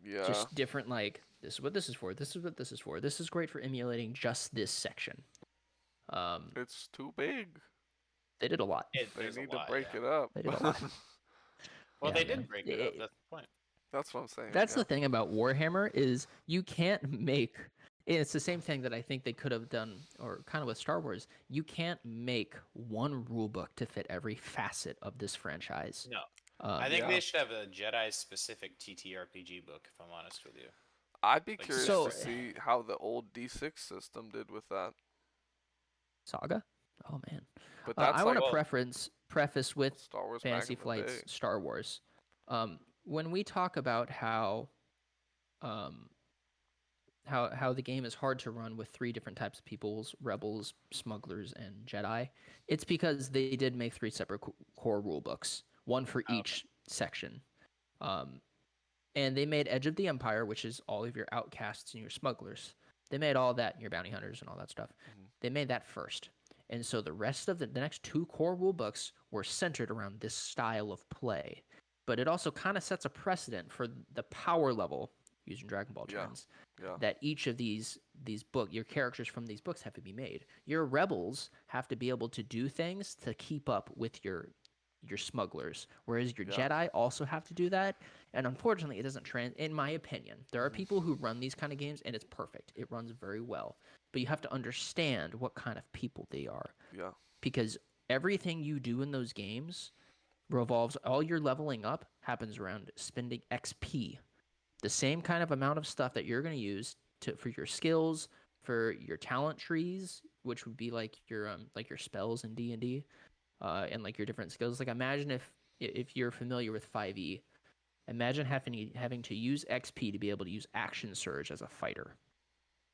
Just different, like, this is what this is for. This is what this is for. This is great for emulating just this section. It's too big. They did a lot. They need to break it up. They did a lot. Well, they did break it up. That's the point. That's what I'm saying. That's the thing about Warhammer is you can't make. It's the same thing that I think they could have done, or kind of with Star Wars. You can't make one rule book to fit every facet of this franchise. No. I think they should have a Jedi-specific TTRPG book, if I'm honest with you. I'd be curious to see how the old D6 system did with that. Saga? Oh, man. But that's I want to preface with Star Wars Fantasy Flight's Star Wars. When we talk about how the game is hard to run with three different types of peoples, rebels, smugglers, and Jedi, it's because they did make three separate core rule books, one for each section. And they made Edge of the Empire, which is all of your outcasts and your smugglers. They made all that, your bounty hunters and all that stuff. Mm-hmm. They made that first. And so the rest of the next two core rule books were centered around this style of play. But it also kind of sets a precedent for the power level, using Dragon Ball terms, that each of these your characters from these books have to be made. Your rebels have to be able to do things to keep up with your smugglers, whereas your Jedi also have to do that. And unfortunately, it doesn't in my opinion. There are people who run these kind of games, and it's perfect. It runs very well. But you have to understand what kind of people they are. Yeah. Because everything you do in those games revolves, all your leveling up happens around spending XP. The same kind of amount of stuff that you're going to use for your skills, for your talent trees, which would be like your spells in D&D, and like your different skills. Like imagine if you're familiar with 5e, imagine having to use XP to be able to use Action Surge as a fighter.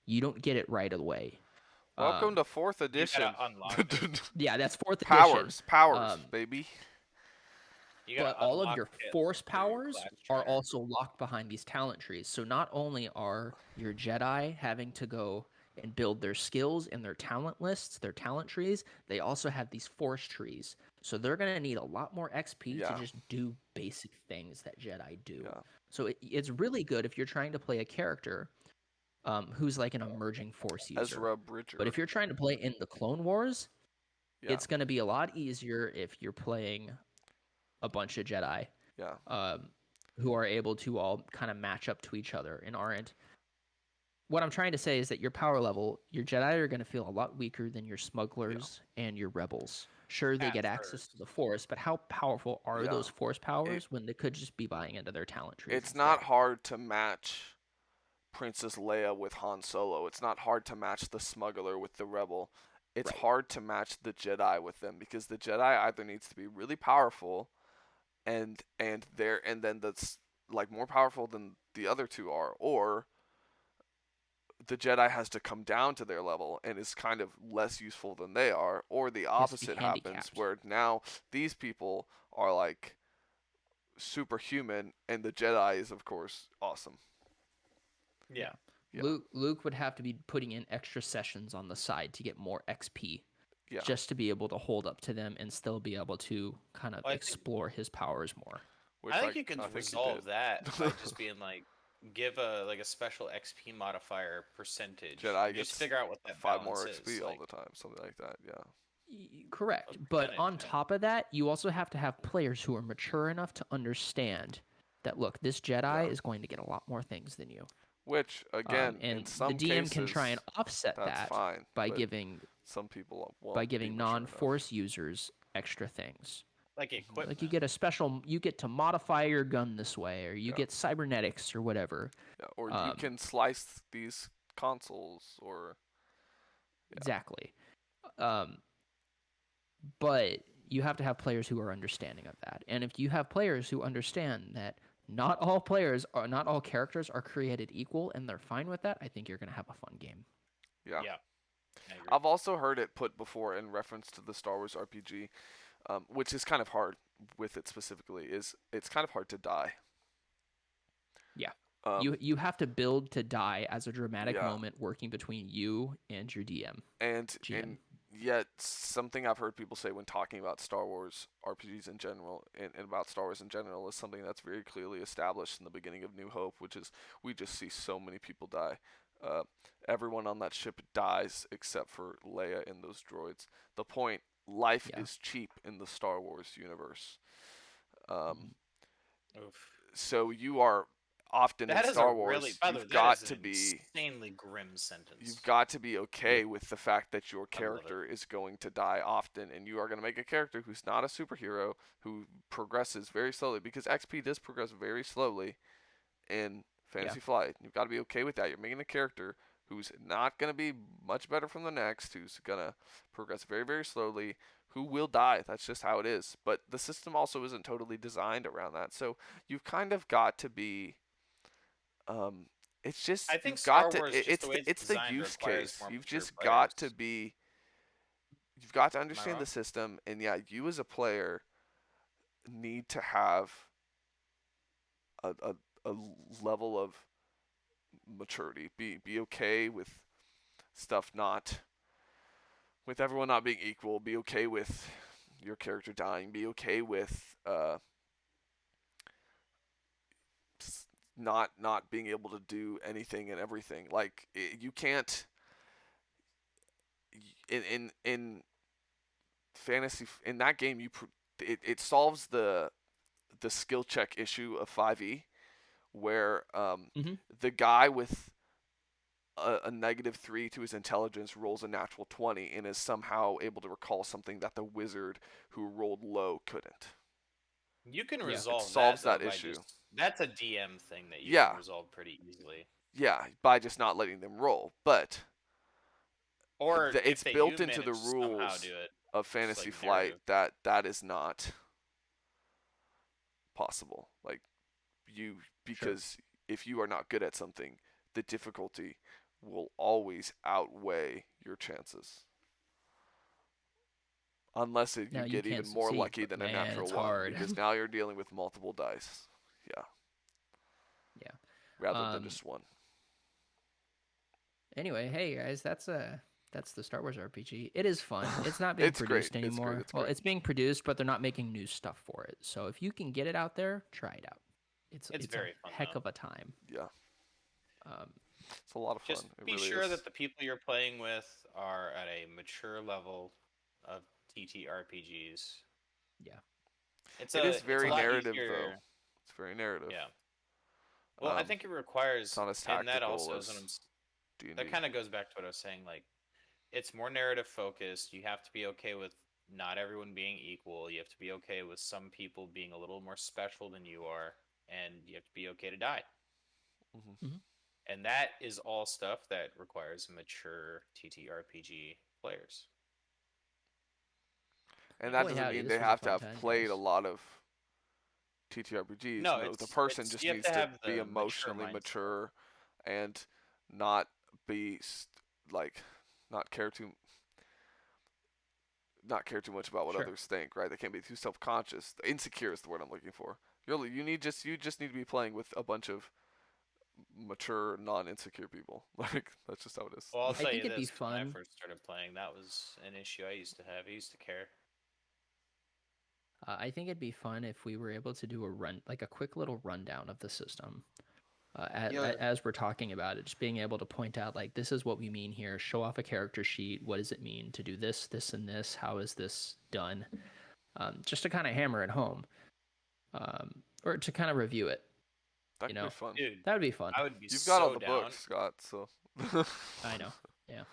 You don't get it right away. Welcome to 4th edition. Yeah, that's 4th edition. Powers, baby. But all of your force powers are also locked behind these talent trees. So not only are your Jedi having to go and build their skills and their talent lists, their talent trees, they also have these force trees. So they're going to need a lot more XP to just do basic things that Jedi do. Yeah. So it's really good if you're trying to play a character who's like an emerging force user. Ezra Bridger. But if you're trying to play in the Clone Wars, it's going to be a lot easier if you're playing a bunch of Jedi who are able to all kind of match up to each other and aren't. What I'm trying to say is that your power level, your Jedi are going to feel a lot weaker than your smugglers and your rebels. Sure, they get access to the Force, but how powerful are those Force powers when they could just be buying into their talent trees? It's not hard to match Princess Leia with Han Solo. It's not hard to match the smuggler with the rebel. it's Right. hard to match the Jedi with them because the Jedi either needs to be really powerful and then that's like more powerful than the other two are, or the Jedi has to come down to their level and is kind of less useful than they are, or the He has to be opposite happens handicapped. where now these people are like superhuman and the Jedi is of course awesome. Yeah. Yeah. Luke would have to be putting in extra sessions on the side to get more XP, Yeah. just to be able to hold up to them and still be able to kind of Well, I think explore his powers more. Which I think you can I think he resolve did. that by just being like, give a special XP modifier percentage. Jedi Just gets figure out what that 5 balance more is. XP all Like, the time, something like that. Yeah. Correct. a But percentage, on yeah. top of that, you also have to have players who are mature enough to understand that, look, this Jedi Yeah. is going to get a lot more things than you. Which again, in And the some DM cases, can try and offset that's that fine, by but giving some people won't by be giving mature enough. non-force users extra things. like equipment. Like you get to modify your gun this way, or you Yeah. get cybernetics or whatever. Yeah, or you Um, can slice these consoles, or Exactly. Um, but you have to have players who are understanding of that. And if you have players who understand that not all characters are created equal and they're fine with that, I think you're going to have a fun game. yeah. Yeah. I agree. I've also heard it put before in reference to the Star Wars RPG, which is kind of hard with it specifically. Is it's kind of hard to die. Yeah. Um, You have to build to die as a dramatic Yeah. moment working between you and your DM. and GM. yet something I've heard people say when talking about Star Wars RPGs in general and about Star Wars in general is something that's very clearly established in the beginning of New Hope, which is we just see so many people die. Everyone on that ship dies except for Leia and those droids. The point: life Yeah. is cheap in the Star Wars universe. Um, Oof. so you are often That in is Star a Wars. really, by the way, You've that got is to an be insanely grim sentence. You've got to be okay with the fact that your I love it. character is going to die often, and you are going to make a character who's not a superhero, who progresses very slowly, because XP does progress very slowly in Fantasy Flight. You've got to be okay with that. You're making a character who's not going to be much better from the next, who's going to progress very, very slowly, who will die. That's just how it is. But the system also isn't totally designed around that. So you've kind of got to be. It's just I think you've got Star to. Wars, it- just It's the way the it's it's the designed, use requires case. more You've mature just got to players. be. You've got to Am I understand wrong? the system, and yeah, you as a player need to have a level of maturity. Be okay with stuff not with everyone not being equal. Be okay with your character dying. Be okay with not being able to do anything and everything. Like you can't in fantasy in that game it solves the skill check issue of 5e where Mhm. the guy with a -3 to his intelligence rolls a natural 20 and is somehow able to recall something that the wizard who rolled low couldn't. You can Yeah. resolve It solves that, that though, by issue. that's a DM thing that you Yeah. can resolve pretty easily. Yeah, by just not letting them roll. But Or it's if they built do into the manage to somehow rules do it, of just Fantasy like Flight narrative. that is not possible. Like because if you are not good at something, the difficulty will always outweigh your chances. Unless you Now you get even can't more succeed, lucky but than a man, natural it's one, hard. because now you're dealing with multiple dice. Yeah. Yeah. Rather than just one. Anyway, hey guys, that's the Star Wars RPG. It is fun. It's not being It's great. produced It's great. anymore. It's Well, great. it's being produced, but they're not making new stuff for it. So if you can get it out there, try it out. It's very a fun, heck though. of a time. Yeah. Um, It's a lot of fun. Just It be really sure is. that the people you're playing with are at a mature level of TTRPGs. Yeah. It's It is it's very a lot narrative easier. though. It's very narrative. Yeah. Well, I think it requires, it's not as and that tactical also as D&D. that kind of goes back to what I was saying. Like, it's more narrative focused. You have to be okay with not everyone being equal. You have to be okay with some people being a little more special than you are, and you have to be okay to die. Mhm. And that is all stuff that requires mature TTRPG players. And that Boy, doesn't howdy, mean this they was a have to fun have time, played a guys. lot of TTRPGs. No, The person just you have needs to to have be the mature emotionally mindset. mature and not be like not care too much about what Sure. others think, right? They can't be too self-conscious. Insecure is the word I'm looking for. You just need to be playing with a bunch of mature, non-insecure people. Like that's just how it is. Well, I'll I tell think you it'd be this: when I fun. first started playing, that was an issue I used to have. I used to care. I think it'd be fun if we were able to do a quick little rundown of the system. Yeah. As we're talking about it, just being able to point out like this is what we mean here. Show off a character sheet. What does it mean to do this, this, and this? How is this done? Just to kind of hammer it home, or to kind of review it. That You could know, be fun. Dude, that would be fun. I would be You've so got all the down. books, Scott. So. I know. Yeah.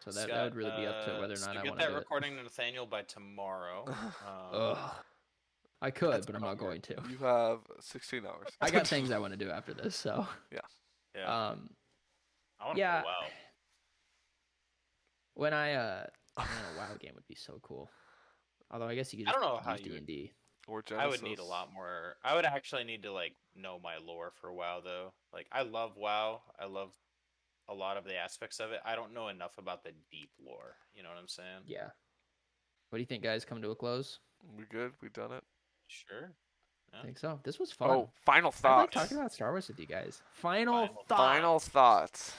So that Scott, would really be up to whether or so not I get want to that do it. recording to Nathaniel by tomorrow. Ugh. I could, That's but I'm not bummer. going to. You have 16 hours. I got things I want to do after this, so. Yeah. Um, I want to yeah. play WoW. When a WoW game would be so cool. Although I guess you could I just don't know how use you would- D&D. Or I Genesis. would need a lot more. I would actually need to like know my lore for WoW though. Like I love WoW. I love a lot of the aspects of it. I don't know enough about the deep lore. You know what I'm saying? Yeah. What do you think, guys? Coming to a close? We good? We done it? Sure. I think so. This was fun. Oh, final I like thoughts. talking about Star Wars with you guys. Final thoughts. Final thoughts.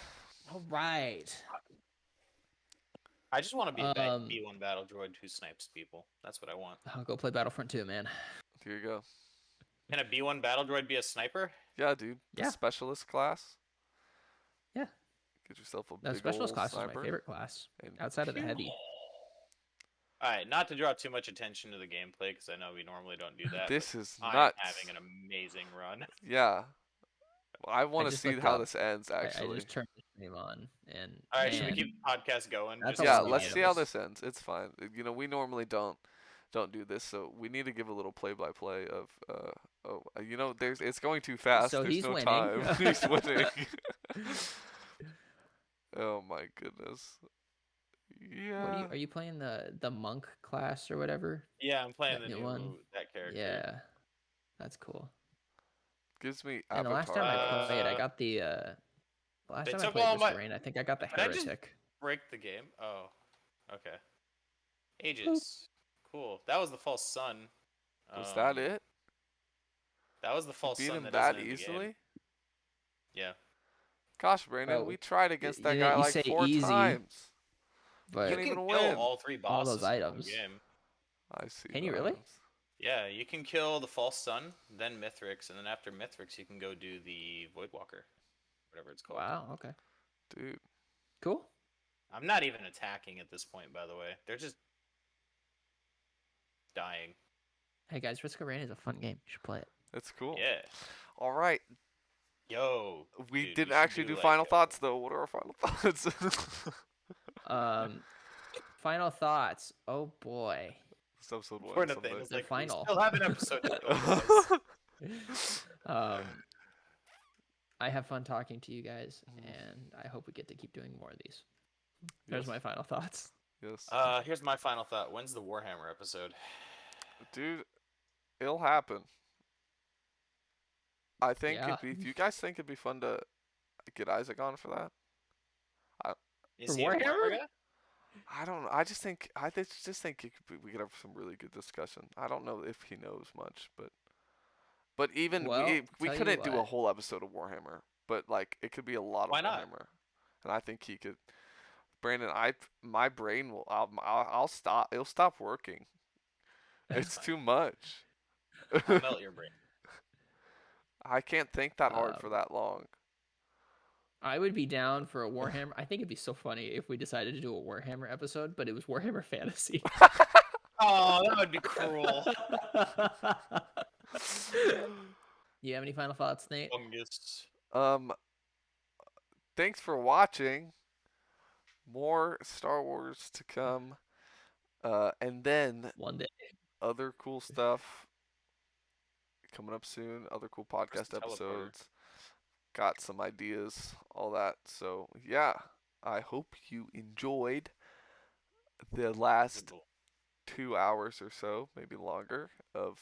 All right. I just want to be a Um, B1 battle droid who snipes people. That's what I want. I'll go play Battlefront 2, man. Here you go. Can a B1 battle droid be a sniper? Yeah, dude. The Yeah. specialist class. Yeah. Get yourself a The big specialist ol' class sniper. is my favorite class. And Outside of the pew. heavy. All right, not to draw too much attention to the gameplay because I know we normally don't do that. This is I'm nuts. having an amazing run. Yeah. Well, I want to just see looked how up. this ends, I actually. just turned the stream on, and All right, should we man, keep the podcast going? That's Just a Yeah, lot of let's see how items. this ends. It's fine. You know, we normally don't do this, so we need to give a little play-by-play of you know, it's going too fast. So There's he's no winning. time. He's winning. Oh my goodness. Yeah. are you playing the monk class or whatever? Yeah, I'm playing That the new new one? that character. Yeah, that's cool. Gives me And the last Avatar. time I played, I Uh, got the last they time I took played all Mr. my- Rain, I think I got the Did I just- heretic. Break the game. Oh, okay. Aegis. Cool. That was the false sun. Was that it? That was the false Beat sun him that that doesn't end the game. easily? Yeah. Gosh, Brandon, Oh, we tried against that you guy like say 4 easy, times. But You Couldn't can even kill win. all three All bosses those in one items. game. I see. Can you the really? items. Yeah, you can kill the false sun, then Mithrix, and then after Mithrix, you can go do the Voidwalker, whatever it's called. wow, okay, Dude. cool. I'm not even attacking at this point, by the way. They're just dying. Hey guys, Risk of Rain is a fun game. You should play it. It's cool. Yeah. All right. Yo. We dude, didn't should actually do like, final thoughts, though. What are our final thoughts? Final thoughts. Oh boy. This episode Poor one Nathan. someday. It's The like, final. we still have an episode to go, guys. I have fun talking to you guys, and I hope we get to keep doing more of these. There's Yes. my final thoughts. Yes. Here's my final thought. When's the Warhammer episode? Dude, it'll happen. I think Yeah. do you guys think it'd be fun to get Isaac on for that? Is For he a Warhammer Warhammer? guy? I don't know. I just think we could have some really good discussion. I don't know if he knows much, but even Well, we tell you couldn't do a what. whole episode of Warhammer, but like it could be a lot of Why not? Warhammer, and I think he could. Brandon, my brain will I'll stop. It'll stop working. It's too much. I'll melt your brain. I can't think that hard for Um, that long. I would be down for a Warhammer. I think it'd be so funny if we decided to do a Warhammer episode, but it was Warhammer Fantasy. Oh, that would be cruel. You have any final thoughts, Nate? Fungus. Thanks for watching. More Star Wars to come. And then One day. other cool stuff coming up soon. Other cool podcast the teleporter? episodes. Got some ideas, all that. So yeah, I hope you enjoyed the last Visible. 2 hours or so, maybe longer, of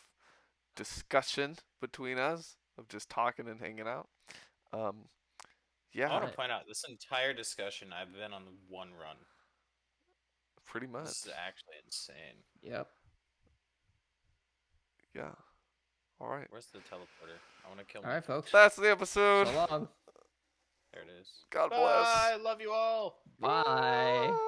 discussion between us, of just talking and hanging out. I Um, yeah, want Right. to point out this entire discussion, I've been on one run. pretty much. This is actually insane. Yep. Yeah. All right. Where's the teleporter? I want to kill All my right, folks. That's the episode. So long. There it is. God Bye. bless. Love you all. Bye.